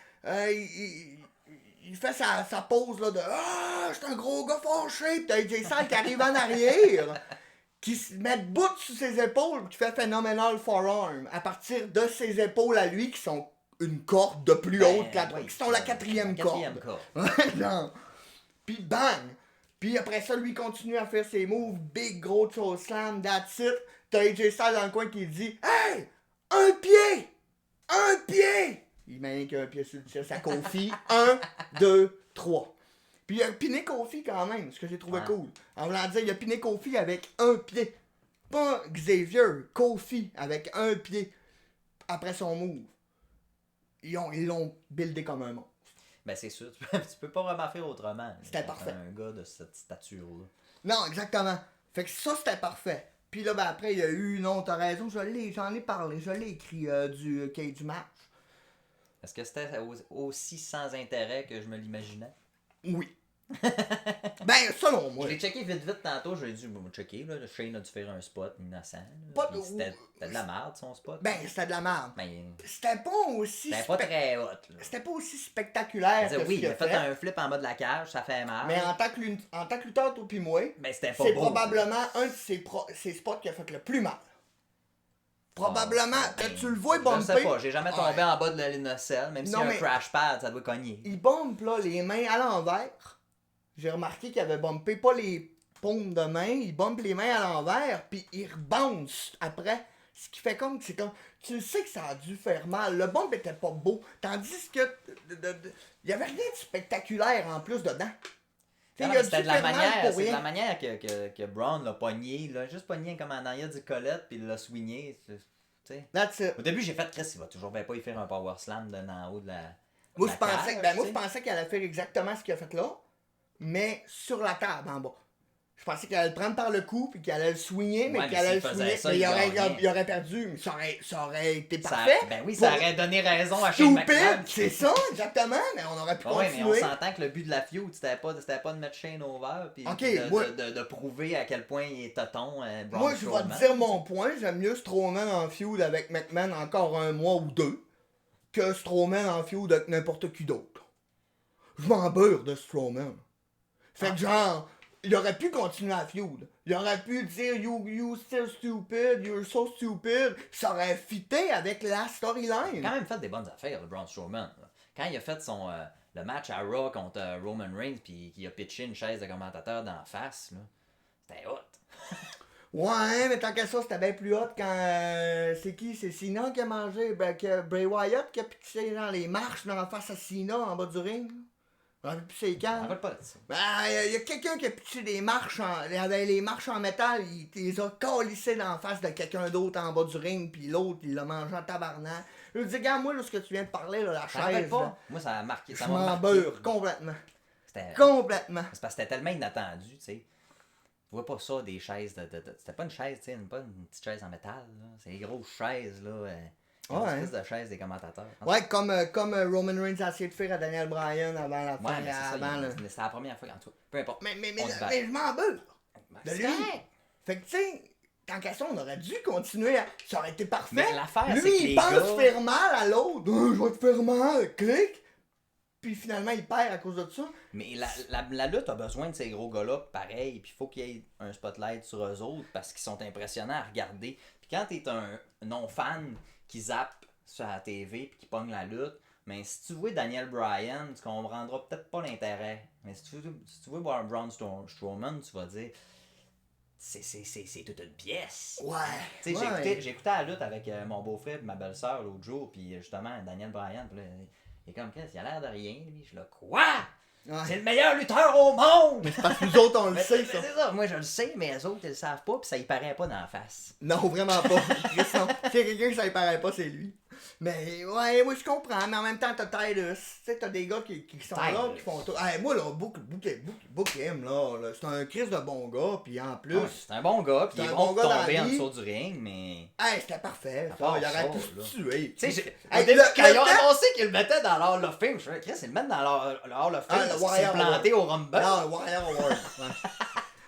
S2: Il fait sa pose là de ah, je suis un gros gars fâché, pis t'as AJ Styles qui arrive en arrière, qui se met debout sur ses épaules, qui fait Phenomenal Forearm à partir de ses épaules à lui qui sont une corde de plus haute que la qui sont la 4e corde. Genre. Puis bang! Puis après ça, lui continue à faire ses moves, big gros choke slam, that's it. T'as AJ Styles dans le coin qui dit hey! Un pied! Il met rien qu'un pied sur le chest à Kofi. 1, 2, 3. Puis il a piné Kofi quand même, ce que j'ai trouvé
S3: Ouais.
S2: cool. En voulant dire, il a piné Kofi avec un pied. Pas Xavier, Kofi avec un pied. Après son move. Ils l'ont buildé comme un monstre.
S3: Ben c'est sûr, tu peux pas vraiment faire autrement.
S2: C'était
S3: Quand
S2: parfait.
S3: t'as un gars de cette stature-là.
S2: Non, exactement. Fait que ça, c'était parfait. Puis là, ben après, il y a eu, non, t'as raison, j'en ai parlé, je l'ai écrit du cage match.
S3: Est-ce que c'était aussi sans intérêt que je me l'imaginais?
S2: Oui. Ben, selon moi.
S3: Je l'ai checké vite tantôt, j'ai dû me checker. Là. Shane a dû faire un spot innocent. Là.
S2: Pas
S3: Puis
S2: de-
S3: C'était de la merde son spot.
S2: Ben, c'était de la merde.
S3: Ben,
S2: C'était pas aussi
S3: c'était pas très hot. Là.
S2: C'était pas aussi spectaculaire
S3: Je veux
S2: que
S3: dire, oui,
S2: ce
S3: il
S2: qu'il
S3: a fait un flip en bas de la cage, ça fait mal.
S2: Mais en tant que lutteur, toi pis moi,
S3: Ben, c'était pas
S2: c'est
S3: beau.
S2: probablement un de ses spots qui a fait le plus mal. Probablement,
S3: Ben,
S2: que tu le vois
S3: Je
S2: bomber.
S3: sais pas, j'ai jamais tombé
S2: Ouais.
S3: en bas de la ligne de sel, même si
S2: Non,
S3: y a un
S2: mais-
S3: crash pad, ça doit cogner.
S2: Il bombe là les mains à l'envers. J'ai remarqué qu'il avait bumpé pas les paumes de main, il bombe les mains à l'envers, puis il rebounce après. Ce qui fait comme, c'est comme, tu sais que ça a dû faire mal. Le bump était pas beau, tandis que il y avait rien de spectaculaire en plus dedans. T'sais,
S3: Non,
S2: il a
S3: mais c'était
S2: dû
S3: de la
S2: faire mal
S3: manière,
S2: pour
S3: c'est de
S2: rien.
S3: la manière que Braun l'a pogné, là, juste pogné comme en arrière du colette, puis il l'a swingé. Tu sais.
S2: That's it.
S3: Au début, j'ai fait Chris, il va toujours bien pas y faire un power slam en haut de la.
S2: Moi,
S3: de
S2: je
S3: la
S2: pensais,
S3: cage,
S2: ben, moi,
S3: tu
S2: je
S3: sais.
S2: pensais qu'elle allait faire exactement ce qu'il a fait là, mais sur la table en bas. Je pensais qu'elle allait le prendre par le cou, puis qu'elle allait le swinguer, mais
S3: Ouais,
S2: qu'elle allait le
S3: mais s'il faisait
S2: swinguer.
S3: ça,
S2: Mais
S3: il
S2: il
S3: gagnait.
S2: aurait perdu, mais ça aurait été
S3: Ça-
S2: parfait.
S3: ben oui,
S2: Pour-
S3: ça aurait donné raison à Shane McMahon.
S2: Stupide, c'est ça, exactement, mais on aurait pu
S3: Ah ouais, mais on
S2: continuer.
S3: s'entend que le but de la feud, c'était pas de mettre Shane over, puis
S2: Ok,
S3: de,
S2: moi-
S3: de prouver à quel point il est toton, Braun
S2: Moi, je vais
S3: Strowman.
S2: te dire mon point. J'aime mieux Strowman en feud avec McMahon encore un mois ou deux que Strowman en feud avec n'importe qui d'autre. Je m'en beurre de Strowman. Fait que genre, il aurait pu continuer à feud. Il aurait pu dire you still stupid, you're so stupid. Ça aurait fité avec la
S3: Il a
S2: storyline.
S3: quand même fait des bonnes affaires, le Braun Strowman. Là. Quand il a fait le match à Raw contre Roman Reigns, puis qu'il a pitché une chaise de commentateur d'en face, là, c'était hot.
S2: Ouais, mais tant qu'à ça, c'était bien plus hot quand. C'est qui? C'est Cena qui a mangé. Ben, que Bray Wyatt qui a pitché dans les marches dans la face à Cena en bas du ring. Je me rappelle plus c'est
S3: Je me
S2: quand.
S3: rappelle pas de ça.
S2: Ben, il y a quelqu'un qui a pitché des marches avec les marches en métal, il les a calissées dans la face de quelqu'un d'autre en bas du ring, puis l'autre, il l'a mangé en tabarnak. Je lui dis, regarde, moi, là, ce que tu viens de parler, là, la
S3: Je me rappelle
S2: chaise,
S3: pas.
S2: là,
S3: Moi, ça a marqué.
S2: je
S3: Ça m'a
S2: m'en
S3: marqué.
S2: beurre complètement.
S3: C'était-
S2: Complètement.
S3: C'est parce que c'était tellement inattendu, tu sais. Tu vois pas ça, des chaises C'était pas une chaise, tu sais, pas une petite chaise en métal, là. C'est des grosses chaises, là. Une
S2: Ouais.
S3: espèce de chaise des commentateurs.
S2: Ouais, comme Roman Reigns a essayé de faire à Daniel Bryan avant la fin,
S3: Ouais, mais c'est ça,
S2: avant, là.
S3: c'était la première fois, en tout cas. Peu importe.
S2: Mais
S3: On se bat.
S2: je m'en beurre.
S3: Ben,
S2: De
S3: c'est
S2: lui.
S3: correct.
S2: Fait que, tu sais, tant qu'à ça, on aurait dû continuer à... Ça aurait été parfait.
S3: Mais l'affaire, c'est
S2: Lui,
S3: que
S2: il
S3: les
S2: pense
S3: gars-
S2: faire mal à l'autre. Je vais te faire mal. Clic. Puis finalement, il perd à cause de ça.
S3: Mais la lutte a besoin de ces gros gars-là, pareil, puis il faut qu'il y ait un spotlight sur eux autres parce qu'ils sont impressionnants à regarder. Puis quand t'es un non-fan qui zappe sur la TV puis qui pogne la lutte, mais si tu vois Daniel Bryan, tu comprendras peut-être pas l'intérêt. Mais si tu vois Braun Strowman, tu vas dire c'est toute une pièce.
S2: Ouais.
S3: Tu sais,
S2: ouais.
S3: j'ai écouté la lutte avec mon beau-frère et ma belle-sœur l'autre jour, puis justement, Daniel Bryan, puis là, il est comme, qu'est-ce, il a l'air de rien, lui. Je suis là, quoi?
S2: Ouais.
S3: C'est le meilleur lutteur au monde!
S2: Parce que nous autres, on le
S3: Mais
S2: sait,
S3: c'est
S2: ça.
S3: ça, moi je le sais, mais les autres, ils le savent pas, puis ça y paraît pas dans la face.
S2: Non, vraiment pas. Chris, non. S'il y a quelqu'un que ça ne paraît pas, c'est lui. Mais ouais, moi je comprends, mais en même temps, t'as Titus. Tu sais, t'as des gars qui sont là,
S3: Titus.
S2: qui font tout. Hey, moi, là, Book him, là, c'est un Chris de bon gars, puis en plus.
S3: Ouais, c'est un bon gars, puis
S2: C'est
S3: il est
S2: un
S3: bon
S2: bon
S3: de
S2: gars dans
S3: tomber
S2: la
S3: en
S2: vie.
S3: dessous du ring, mais.
S2: Hey, c'était parfait.
S3: À
S2: Ça,
S3: part
S2: il aurait
S3: ça,
S2: pu
S3: là.
S2: se tuer.
S3: Tu sais,
S2: Hey,
S3: au début,
S2: le
S3: quand ils ont
S2: temps-
S3: annoncé qu'ils le mettaient dans l'Hall of Fame, je me suis dit, Chris, ils le mettent dans le Hall of Fame
S2: Ah, le
S3: parce qu'il s'est
S2: Warrior
S3: planté au Rumble.
S2: Non, Warrior Award. Ouais.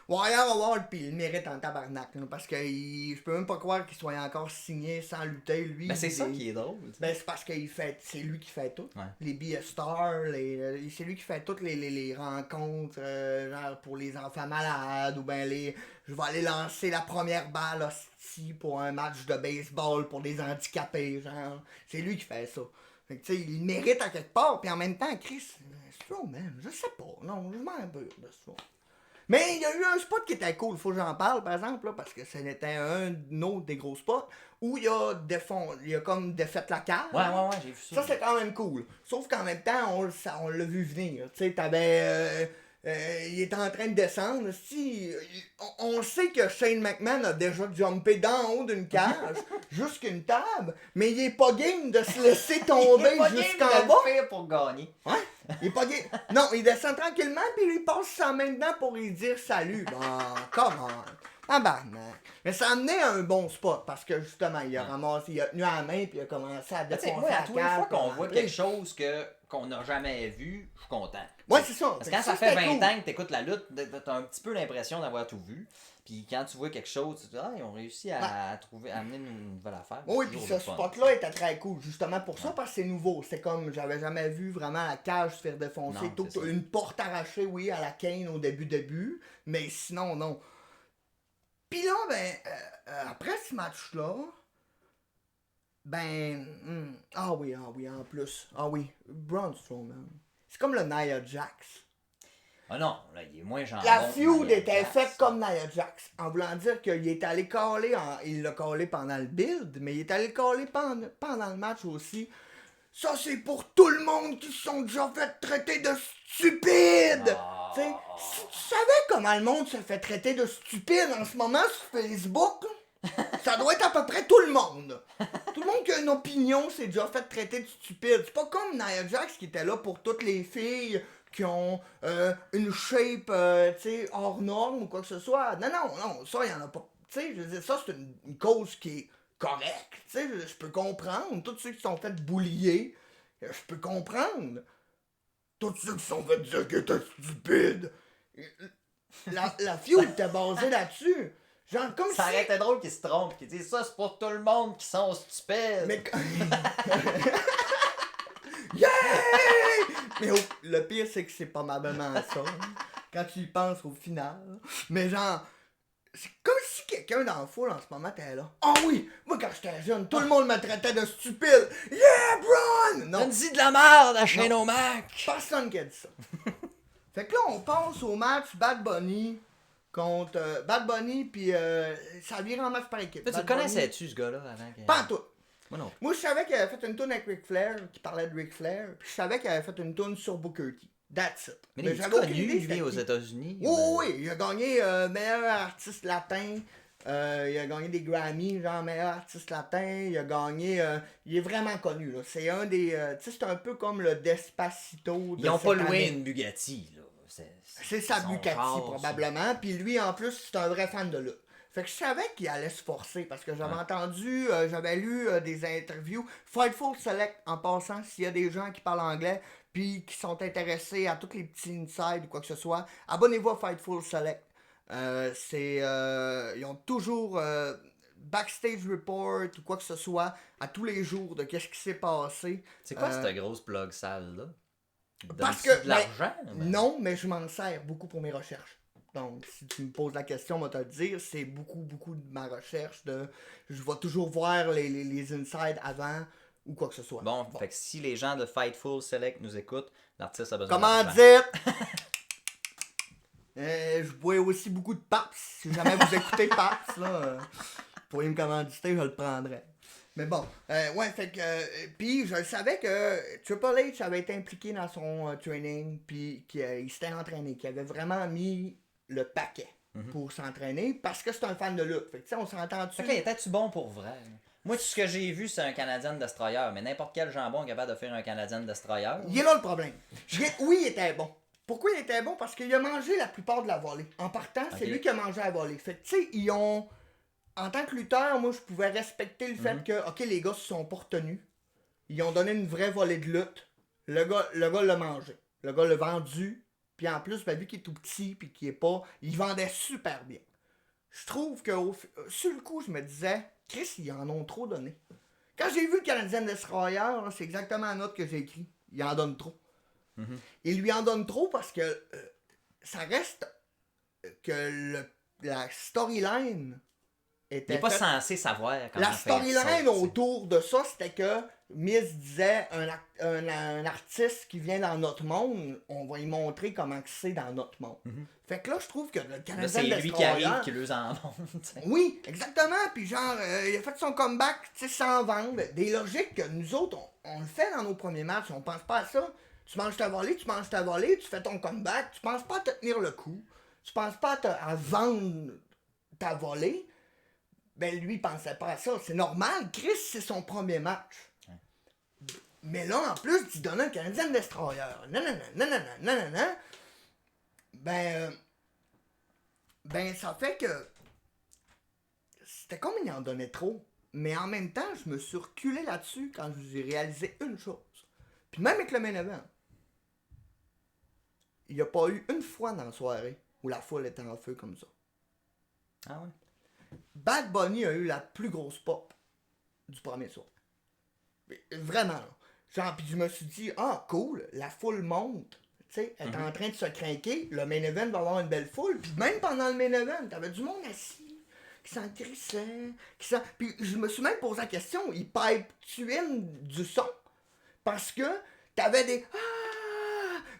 S2: Warrior Award, puis il le mérite en tabarnak. Là, parce que je peux même pas croire qu'il soit encore signé sans lutter, lui.
S3: Ben, c'est ça
S2: Il-
S3: qui est drôle. tu sais.
S2: Ben, c'est parce que c'est lui qui fait tout.
S3: Ouais.
S2: Les billets stars, c'est lui qui fait toutes les rencontres, genre pour les enfants malades, ou ben je vais aller lancer la première balle hostie pour un match de baseball pour des handicapés, genre. C'est lui qui fait ça. Fait que, tu sais, il le mérite à quelque part, puis en même temps, Chris, Strowman, je sais pas, non, je m'en beurre de ça. Mais il y a eu un spot qui était cool, faut que j'en parle par exemple, là, parce que c'était un autre des gros spots où il a comme défait la cage.
S3: Ouais, j'ai vu ça.
S2: Ça, c'est quand même cool. Sauf qu'en même temps, on l'a vu venir. Tu sais, t'avais. Il était en train de descendre. On sait que Shane McMahon a déjà jumpé d'en haut d'une cage jusqu'une table, mais il est pas game de se laisser tomber jusqu'en bas.
S3: Faire pour gagner.
S2: Ouais, il est pas game. Non, il descend tranquillement, puis il passe sa main dedans pour lui dire salut. Bon, comment? Tabarnak. Mais ça a amené à un bon spot parce que justement, il a ramassé, il a tenu à la main puis il a commencé à défoncer
S3: Moi,
S2: la
S3: à
S2: cage.
S3: tous les fois qu'on voit
S2: rentrer.
S3: quelque chose qu'on n'a jamais vu, je suis content.
S2: Ouais, c'est ça.
S3: Parce que quand ça fait 20 ans que tu écoutes la lutte, t'as un petit peu l'impression d'avoir tout vu. Puis quand tu vois quelque chose, tu te dis, ah, ils ont réussi à amener une nouvelle affaire.
S2: Oui, puis ce spot-là était très cool, justement pour ça, parce que c'est nouveau. C'est comme, j'avais jamais vu vraiment la cage se faire défoncer.
S3: Non,
S2: Une porte arrachée, oui, à la Kane au début, mais sinon, non. Puis là, après ce match-là, ah oui, en plus. Ah oui, Braun Strowman. C'est comme le Nia Jax.
S3: Ah non, là, il est moins gentil.
S2: La feud était faite comme Nia Jax, en voulant dire qu'il est allé caler, il l'a calé pendant le build, mais il est allé caler pendant le match aussi. Ça, c'est pour tout le monde qui se sont déjà fait traiter de stupides! Tu sais, si tu savais comment le monde se fait traiter de stupide en ce moment sur Facebook, ça doit être à peu près tout le monde. Tout le monde qui a une opinion s'est déjà fait traiter de stupide. C'est pas comme Nia Jax qui était là pour toutes les filles qui ont une shape, tu sais, hors norme ou quoi que ce soit. Non, ça, il y en a pas. Tu sais, je veux dire, ça, c'est une cause qui est correcte. Tu sais, je peux comprendre. Tous ceux qui sont fait boulier, je peux comprendre. Tous ceux qui sont fait dire qu'ils étaient stupides. La feud était basée là-dessus. Genre, comme
S3: Ça
S2: si...
S3: aurait été drôle qu'ils se trompent, qu'ils disent ça, c'est pour tout le monde qui sont stupides.
S2: Mais... Yeah! Mais le pire, c'est que c'est probablement ça. Hein, quand tu y penses au final. Mais genre, c'est comme si quelqu'un dans la foule en ce moment était là. Ah oui! Moi, quand j'étais jeune, tout le monde me traitait de stupide. Yeah, Braun! Non,
S3: Donne-y de la merde à Shane O'Mac!
S2: personne qui a dit ça. Fait que là, on pense au match Bad Bunny contre Bad Bunny, puis ça vire en match par équipe.
S3: Tu
S2: Bad
S3: connaissais-tu ce gars-là avant que...
S2: Bunny, pas en tout.
S3: Moi non.
S2: Moi, je savais qu'il avait fait une tune avec Ric Flair, qui parlait de Ric Flair, puis je savais qu'il avait fait une tune sur Booker T. That's it.
S3: Mais il est
S2: j'avais aucune
S3: connu,
S2: idée
S3: lui,
S2: c'était
S3: aux
S2: qui.
S3: États-Unis.
S2: Oui, il a gagné meilleur artiste latin. Il a gagné des Grammy, genre meilleur artiste latin. Il a gagné. Il est vraiment connu, là. C'est un des. Tu sais, c'est un peu comme le Despacito.
S3: Ils ont pas loué une Bugatti, là.
S2: C'est sa
S3: son
S2: Bugatti,
S3: char,
S2: probablement. Puis lui, en plus, c'est un vrai fan de lutte. Fait que je savais qu'il allait se forcer parce que j'avais entendu, j'avais lu des interviews. Fightful Select, en passant, s'il y a des gens qui parlent anglais puis qui sont intéressés à tous les petits insides ou quoi que ce soit, abonnez-vous à Fightful Select. Ils ont toujours backstage report ou quoi que ce soit à tous les jours de qu'est-ce qui s'est passé.
S3: C'est quoi cette grosse plug sale-là?
S2: Parce
S3: Donnes-tu
S2: que
S3: de l'argent?
S2: non, mais je m'en sers beaucoup pour mes recherches. Donc, si tu me poses la question, moi te le dire, c'est beaucoup de ma recherche. Je vais toujours voir les insides avant ou quoi que ce soit.
S3: Bon, fait que si les gens de Fightful Select nous écoutent, l'artiste a besoin
S2: Comment
S3: d'argent.
S2: dire? Je bois aussi beaucoup de Paps. Si jamais vous écoutez Paps, là, vous pourriez me commanditer, je le prendrais. Mais bon, ouais, fait que. Puis je savais que Triple H avait été impliqué dans son training, puis qu'il s'était entraîné, qu'il avait vraiment mis le paquet pour s'entraîner, parce que c'est un fan de lutte. Fait que, tu sais, on s'entend dessus.
S3: Fait que là, étais-tu bon pour vrai? Moi, tout ce que j'ai vu, c'est un Canadian Destroyer, mais n'importe quel jambon est capable de faire un Canadian Destroyer.
S2: Il est là le problème. Oui, il était bon. Pourquoi il était bon? Parce qu'il a mangé la plupart de la volée. En partant, c'est lui qui a mangé la volée. Fait que, tu sais, ils ont... En tant que lutteur, moi, je pouvais respecter le fait que, OK, les gars se sont pas retenus. Ils ont donné une vraie volée de lutte. Le gars l'a mangé. Le gars l'a vendu. Puis en plus, vu qu'il est tout petit, puis qu'il est pas... Il vendait super bien. Je trouve que, sur le coup, je me disais, Chris, ils en ont trop donné. Quand j'ai vu le Canadien Destroyer, là, c'est exactement la note que j'ai écrit. Il en donne trop. Il lui en donne trop parce que ça reste que la storyline était
S3: Il n'est pas
S2: faite.
S3: censé savoir comment
S2: La
S3: faire
S2: storyline
S3: ça,
S2: autour de ça, c'était que Miz disait un artiste qui vient dans notre monde, on va lui montrer comment que c'est dans notre monde. Fait que là, je trouve que le
S3: Là,
S2: Canadien
S3: c'est lui qui
S2: Destroyer...
S3: arrive, qui les en monte.
S2: Oui, exactement. Puis genre, il a fait son comeback, tu sais, sans vendre. Des logiques que nous autres, on le fait dans nos premiers matchs. On pense pas à ça. Tu manges ta volée, tu fais ton comeback. Tu penses pas à te tenir le coup. Tu penses pas à vendre ta volée. Ben lui, il pensait pas à ça. C'est normal. Chris, c'est son premier match. Mais là, en plus, tu donnes un Canadien Destroyer. Non. Ben, ça fait que c'était comme il en donnait trop. Mais en même temps, je me suis reculé là-dessus quand j'ai réalisé une chose. Puis même avec le main event, il n'y a pas eu une fois dans la soirée où la foule était en feu comme ça.
S3: Ah ouais?
S2: Bad Bunny a eu la plus grosse pop du premier soir. Vraiment, là. Genre, puis je me suis dit, ah, cool, la foule monte. Tu sais, elle est en train de se craquer. Le main event va avoir une belle foule. Puis même pendant le main event, t'avais du monde assis, qui s'en crissait, Puis je me suis même posé la question, ils pipe-tu in du son? Parce que t'avais des ah!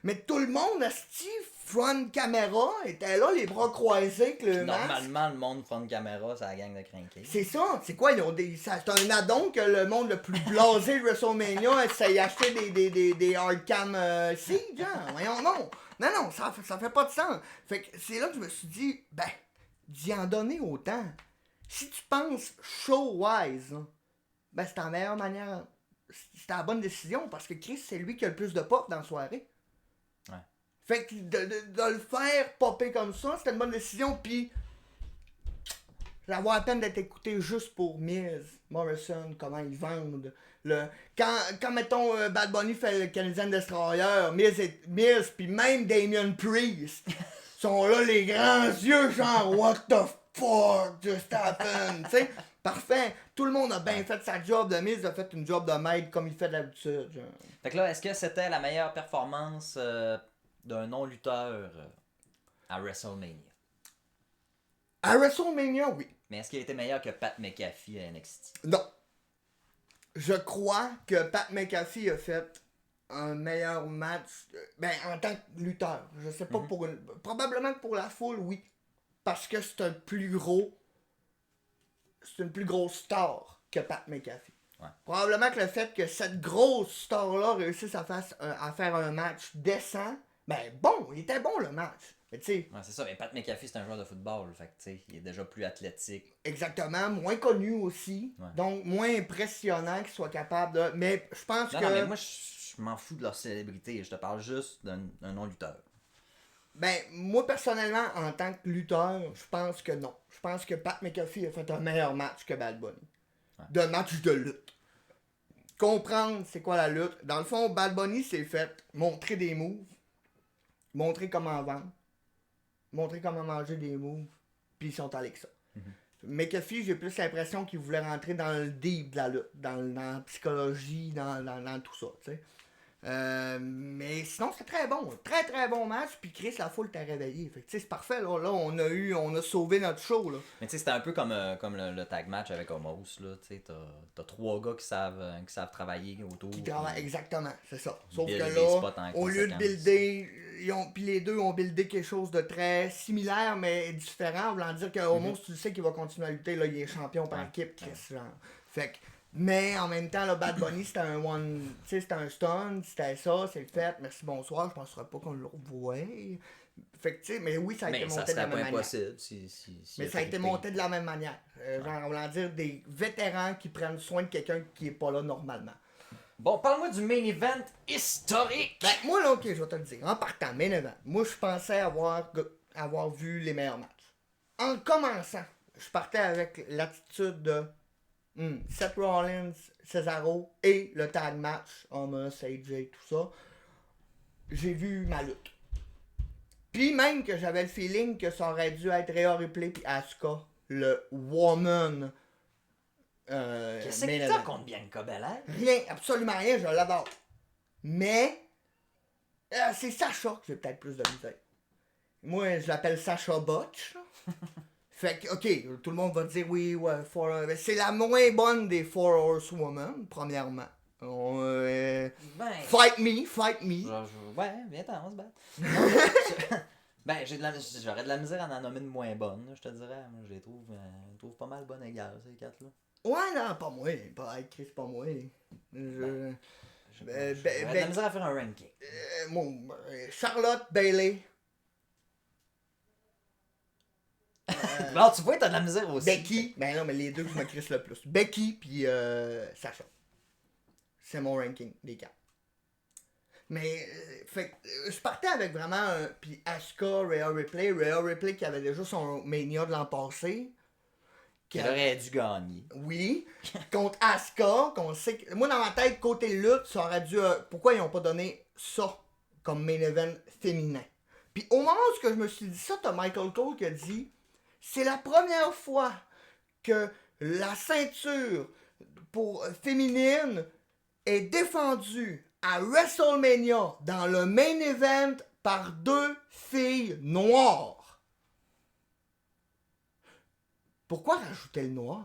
S2: Mais tout le monde, asti, front caméra, était là, les bras croisés avec le masque.
S3: Normalement, le monde front caméra, c'est la gang de crinqués.
S2: C'est ça, c'est quoi, c'est un addon que le monde le plus blasé de WrestleMania essaye d'acheter des hardcam Siege, hein? Voyons, non. Non, ça fait pas de sens. Fait que c'est là que je me suis dit, ben, d'y en donner autant. Si tu penses show-wise, hein, ben c'est la meilleure manière, c'était la bonne décision, parce que Chris, c'est lui qui a le plus de pop dans la soirée.
S3: Ouais.
S2: Fait que de le faire popper comme ça, c'était une bonne décision, puis j'avais la peine d'être écouté juste pour Miz, Morrison, comment ils vendent. Quand mettons, Bad Bunny fait le Canadian Destroyer, Miz puis même Damien Priest sont là, les grands yeux, genre, what the fuck just happened, tu sais. Parfait. Tout le monde a bien fait sa job de Miz, a fait une job de maître comme il fait d'habitude. Genre.
S3: Fait que là, est-ce que c'était la meilleure performance d'un non-lutteur à WrestleMania?
S2: À WrestleMania, oui.
S3: Mais est-ce qu'il était meilleur que Pat McAfee à NXT?
S2: Non. Je crois que Pat McAfee a fait un meilleur match, en tant que lutteur. Je sais pas probablement que pour la foule, oui. Parce que c'est une plus grosse star que Pat McAfee.
S3: Ouais.
S2: Probablement que le fait que cette grosse star-là réussisse à faire un match décent, il était bon le match. Mais tu sais.
S3: Ouais, c'est ça, mais Pat McAfee, c'est un joueur de football, fait que tu sais, il est déjà plus athlétique.
S2: Exactement, moins connu aussi. Ouais. Donc, moins impressionnant qu'il soit capable de. Mais je pense que.
S3: Non, mais moi, je m'en fous de leur célébrité. Je te parle juste d'un non-lutteur.
S2: Moi, personnellement, en tant que lutteur, je pense que non. Je pense que Pat McAfee a fait un meilleur match que Bad Bunny. Ouais. De match de lutte. Comprendre c'est quoi la lutte. Dans le fond, Bad Bunny s'est fait montrer des moves, montrer comment vendre, montrer comment manger des moves, puis ils sont allés avec ça. McAfee, j'ai plus l'impression qu'il voulait rentrer dans le deep de la lutte, dans la psychologie, dans tout ça, tu sais. Mais sinon, c'était très bon. Très, très bon match. Puis Chris, la foule t'a réveillé. Fait que, c'est parfait. Là, on a sauvé notre show. Là.
S3: Mais tu sais, c'était un peu comme le tag match avec Omos. Là. T'as 3 gars qui savent travailler autour.
S2: Exactement, c'est ça. Sauf
S3: que
S2: là, au lieu de builder, puis les deux ont buildé quelque chose de très similaire, mais différent. En voulant dire que Omos, tu sais qu'il va continuer à lutter. Là, il est champion par équipe, Chris. Genre. Fait que. Mais en même temps, le Bad Bunny, c'était c'était un stun, c'était ça, c'est le fait, merci, bonsoir, je penserais pas qu'on le revoit. Fait que, tu sais, mais oui, ça a été monté de la même manière.
S3: Impossible
S2: mais ça a été monté de la même manière. Genre, on va dire des vétérans qui prennent soin de quelqu'un qui est pas là normalement.
S3: Bon, parle-moi du main event historique!
S2: Moi, là, ok, je vais te le dire. En partant, main event, moi, je pensais avoir vu les meilleurs matchs. En commençant, je partais avec l'attitude de Seth Rollins, Cesaro et le tag match, Omos, AJ, tout ça. J'ai vu ma lutte. Puis même que j'avais le feeling que ça aurait dû être Rhea Ripley puis Asuka, le woman.
S3: Qu'est-ce que t'as contre Bianca Belair?
S2: Rien, absolument rien, je l'adore. Mais c'est Sacha que j'ai peut-être plus de misère. Moi, je l'appelle Sacha Botch. Fait que, ok, tout le monde va dire oui, ouais, c'est la moins bonne des Four Horsewomen, premièrement.
S3: Ben,
S2: Fight me.
S3: ouais, viens-t'en, on se bat. Ben, j'aurais de la misère à en nommer de moins bonnes, là, je te dirais. Moi, je les trouve pas mal bonnes égales, ces 4-là.
S2: Ouais, non, pas moi. Chris, pas moi.
S3: J'aurais de la misère à faire un ranking.
S2: Charlotte, Bailey.
S3: Alors, tu vois, t'as de la misère aussi.
S2: Becky. Ben non, mais les deux que je me crisse le plus. Becky puis Sacha. C'est mon ranking, les 4. Mais, je partais avec vraiment puis Asuka, Rhea Ripley qui avait déjà son Mania de l'an passé.
S3: Elle aurait dû gagner.
S2: Oui, contre Asuka, qu'on sait que... Moi, dans ma tête, côté lutte, ça aurait dû... pourquoi ils n'ont pas donné ça comme main event féminin? Puis au moment où je me suis dit ça, t'as Michael Cole qui a dit « C'est la première fois que la ceinture pour féminine est défendue à WrestleMania dans le main event par 2 filles noires. » Pourquoi rajouter le noir?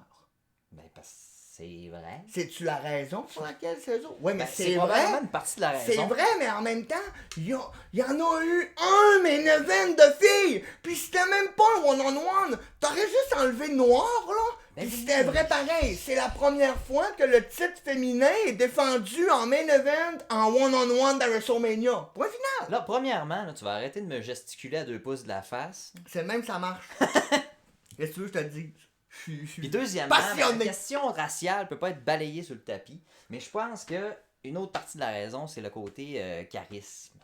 S3: Ben, parce que c'est vrai.
S2: C'est-tu la raison pour laquelle c'est ça? Ouais, mais
S3: Ben,
S2: c'est vrai.
S3: probablement une partie de la raison.
S2: C'est vrai, mais en même temps, il y en a eu un main event de filles! Puis c'était même pas un one-on-one! T'aurais juste enlevé noir, là! Puis c'était vrai pareil! C'est la première fois que le titre féminin est défendu en main event en one-on-one de WrestleMania. Point final!
S3: Là, premièrement, là, tu vas arrêter de me gesticuler à 2 pouces de la face.
S2: C'est le même, ça marche. Qu'est-ce que tu veux que je te dise? Je suis
S3: Puis deuxièmement,
S2: passionné.
S3: la question raciale peut pas être balayée sur le tapis. Mais je pense que une autre partie de la raison, c'est le côté charisme.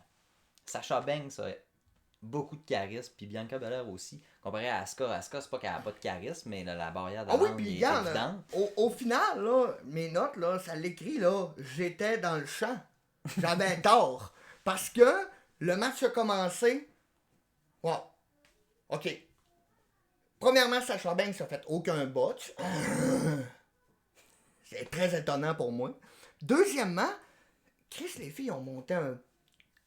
S3: Sacha Banks a beaucoup de charisme, puis Bianca Belair aussi. Comparé à Asuka, c'est pas qu'elle a pas de charisme, mais la barrière de
S2: Ah oui,
S3: langue
S2: puis
S3: est
S2: regarde,
S3: évidente.
S2: au final, là, mes notes, là, ça l'écrit, là, j'étais dans le champ. J'avais tort. Parce que le match a commencé. Wow. OK. Premièrement, Sacha Banks a fait aucun botch. C'est très étonnant pour moi. Deuxièmement, Chris, les filles ont monté un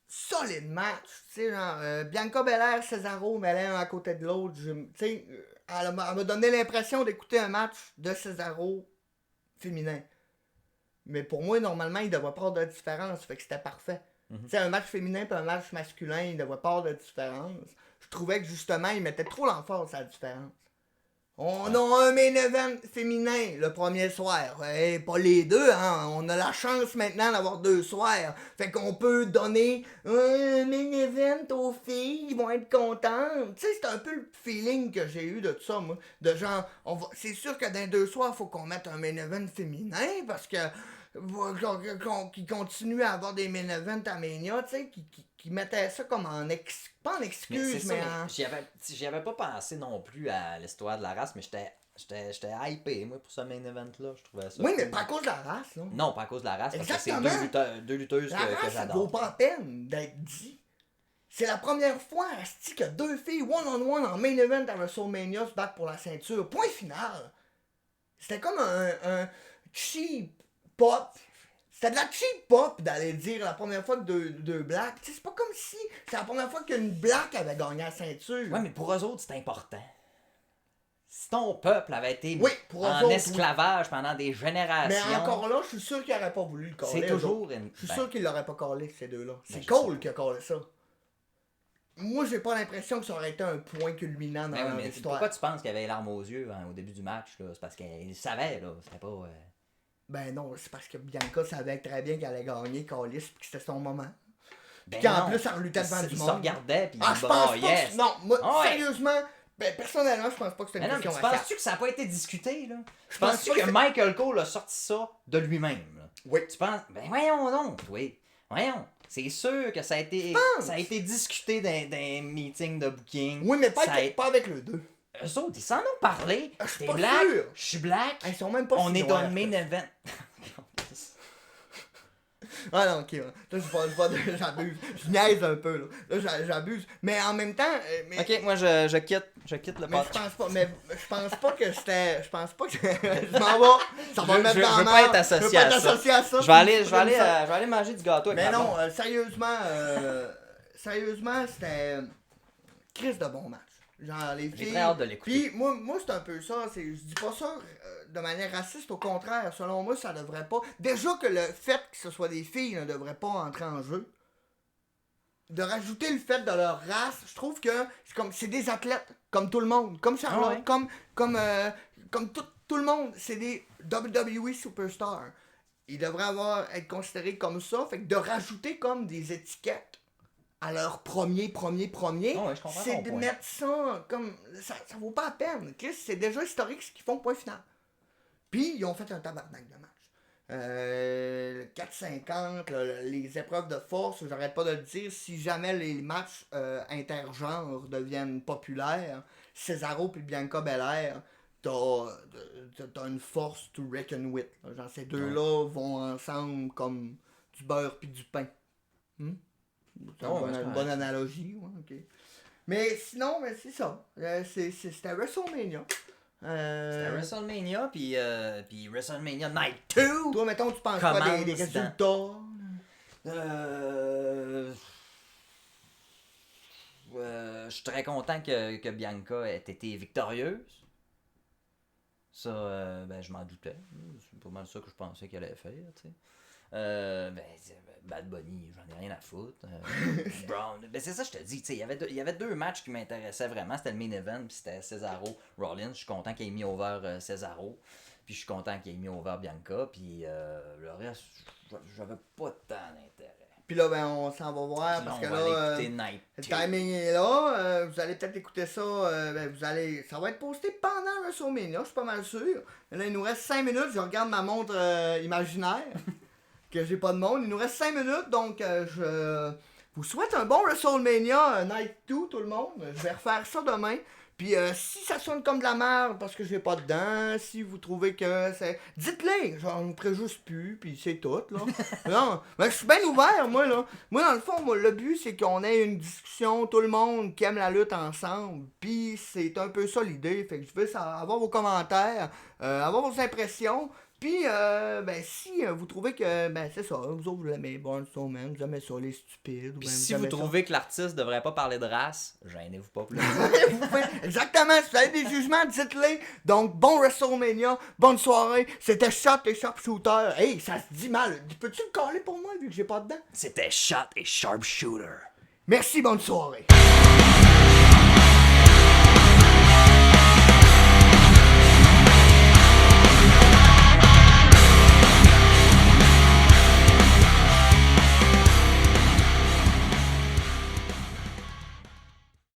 S2: solide match. Tu sais, genre, Bianca Belair, Cesaro, mais l'un à côté de l'autre. Tu sais, elle m'a donné l'impression d'écouter un match de Cesaro féminin. Mais pour moi, normalement, il devrait pas avoir de différence. Fait que c'était parfait. Tu sais, un match féminin et un match masculin, il devrait pas avoir de différence. Je trouvais que justement, il mettait trop l'emphase sur la différence. On a un main event féminin le premier soir. Pas les deux, hein. On a la chance maintenant d'avoir 2 soirs. Fait qu'on peut donner un main event aux filles, ils vont être contentes. Tu sais, c'est un peu le feeling que j'ai eu de tout ça, moi. De genre, c'est sûr que dans les 2 soirs, il faut qu'on mette un main event féminin parce que qui continue à avoir des main events à Mania, tu sais, qui mettaient ça comme pas en excuse, mais en...
S3: J'y avais pas pensé non plus à l'histoire de la race, mais j'étais hypé, moi, pour ce main event-là. Je trouvais ça.
S2: Oui, mais
S3: cool.
S2: pas à cause de la race, là.
S3: Non, pas à cause de la race, parce que c'est
S2: Exactement.
S3: deux lutteuses
S2: La
S3: que
S2: race, ça
S3: j'adore.
S2: vaut pas la peine d'être dit. C'est la première fois, asti, que 2 filles one-on-one en main event à WrestleMania se battent pour la ceinture. Point final. C'était comme un cheap pop. C'était de la cheap pop d'aller dire la première fois que deux blacks. C'est pas comme si c'est la première fois qu'une black avait gagné la ceinture.
S3: Ouais, mais pour eux autres, c'est important. Si ton peuple avait été
S2: pour eux
S3: en
S2: autres,
S3: esclavage pendant des générations.
S2: Mais encore là, je suis sûr qu'il n'aurait pas voulu le coller.
S3: c'est toujours une.
S2: Je suis sûr qu'il l'aurait pas collé, ces deux-là. C'est
S3: je
S2: Cole
S3: sais
S2: qui a collé ça. Moi, j'ai pas l'impression que ça aurait été un point culminant dans
S3: mais
S2: l'histoire.
S3: pourquoi tu penses qu'il avait les larmes aux yeux au début du match, là? C'est parce qu'il savait, là. C'était pas.
S2: Ben non, c'est parce que Bianca savait très bien qu'elle allait gagner Callis puis que c'était son moment. Puis
S3: Ben
S2: qu'en
S3: non.
S2: plus, elle relutait devant du
S3: Il se
S2: monde.
S3: regardait, puis
S2: Ah,
S3: il
S2: je pense pas
S3: braillait.
S2: que... Non, moi,
S3: Ah ouais.
S2: sérieusement, ben personnellement, je pense pas que c'était
S3: Mais
S2: une
S3: non, mais
S2: question
S3: tu
S2: raciale.
S3: penses-tu que ça n'a pas été discuté, là?
S2: Je pense
S3: Penses-tu
S2: pas
S3: que
S2: que-
S3: Michael Cole a sorti ça de lui-même, là?
S2: Oui.
S3: Tu penses. Ben voyons donc, oui. Voyons. C'est sûr que ça a été discuté dans un meeting de booking.
S2: Oui, mais pas
S3: Ça a
S2: avec,
S3: été-
S2: pas avec les deux.
S3: Eux autres, ils s'en ont parlé.
S2: Je suis
S3: T'es
S2: pas
S3: black,
S2: sûr.
S3: je suis black.
S2: Ils sont même pas
S3: On
S2: si
S3: est dans
S2: noirs,
S3: le main
S2: ça.
S3: event.
S2: Ah non, ok. Là, j'abuse. Je niaise un peu, là. Là, j'abuse. Mais en même temps... mais...
S3: Ok, moi je quitte le
S2: Mais
S3: podcast.
S2: je pense pas que c'était. Je pense pas que je m'en vais. Ça va me mettre
S3: je
S2: dans
S3: veux
S2: la
S3: pas
S2: merde.
S3: être associé
S2: Je veux pas
S3: à
S2: être
S3: ça.
S2: associé à ça.
S3: Je vais aller
S2: ça.
S3: manger du gâteau avec
S2: Mais
S3: ma
S2: non,
S3: blonde.
S2: sérieusement, c'était. Crise de bon match. Genre, les
S3: J'ai
S2: filles.
S3: très hâte de l'écouter.
S2: Puis moi c'est un peu ça. Je dis pas ça de manière raciste. Au contraire, selon moi, ça devrait pas. Déjà que le fait que ce soit des filles ne devrait pas entrer en jeu. De rajouter le fait de leur race, je trouve que c'est des athlètes, comme tout le monde. Comme Charlotte,
S3: Ah ouais.
S2: comme tout le monde. C'est des WWE superstars. Ils devraient être considérés comme ça. Fait que de rajouter comme des étiquettes à leur premier,
S3: Ah ouais, je comprends
S2: c'est
S3: ton
S2: de
S3: point.
S2: mettre ça comme. Ça vaut pas la peine. Chris, c'est déjà historique ce qu'ils font, point final. Puis, ils ont fait un tabarnak de match. Le 4-50, les épreuves de force, j'arrête pas de le dire, si jamais les matchs intergenres deviennent populaires, Cesaro puis Bianca Belair, t'as une force to reckon with. Genre, ces deux-là vont ensemble comme du beurre puis du pain. C'est une bonne analogie. Ouais, ok. Mais sinon, c'est ça. C'était WrestleMania.
S3: C'était WrestleMania, puis WrestleMania Night 2.
S2: Toi, mettons, tu penses pas des
S3: Commence
S2: résultats?
S3: Je suis très content que Bianca ait été victorieuse. Ça, je m'en doutais. C'est pas mal ça que je pensais qu'elle allait faire, tu sais. Bad Bunny, j'en ai rien à foutre. Brown, c'est ça que je te dis, tu sais, il y avait deux matchs qui m'intéressaient vraiment. C'était le main event, puis c'était Cesaro Rollins. Je suis content qu'il ait mis over Cesaro. Puis je suis content qu'il ait mis over Bianca. Puis le reste, j'avais pas tant d'intérêt.
S2: Puis là, on s'en va voir
S3: Puis
S2: parce
S3: on
S2: que
S3: va
S2: là,
S3: aller écouter Night
S2: le
S3: 2.
S2: timing est là. Vous allez peut-être écouter ça. Ça va être posté pendant WrestleMania, je suis pas mal sûr. Mais là, il nous reste 5 minutes. Je regarde ma montre imaginaire. Que j'ai pas de monde. Il nous reste 5 minutes. Donc, je vous souhaite un bon WrestleMania Night 2, tout le monde. Je vais refaire ça demain. Puis si ça sonne comme de la merde parce que j'ai pas dedans, si vous trouvez que c'est. Dites-le! Genre, on me préjuge plus, puis c'est tout, là. Non, mais je suis bien ouvert, moi, là. Moi, dans le fond, le but, c'est qu'on ait une discussion, tout le monde qui aime la lutte ensemble. Puis c'est un peu ça l'idée. Fait que je veux avoir vos commentaires, avoir vos impressions. Puis, si vous trouvez que, c'est ça, vous autres, vous l'aimez, Braun Strowman, vous aimez ça, les stupides.
S3: Puis si vous trouvez que l'artiste devrait pas parler de race, gênez-vous pas plus.
S2: Exactement, si vous avez des jugements, dites-les. Donc, bon WrestleMania, bonne soirée. C'était Shot et Sharpshooter. Hey, ça se dit mal. Peux-tu le caler pour moi, vu que j'ai pas dedans?
S3: C'était Shot et Sharpshooter.
S2: Merci, bonne soirée.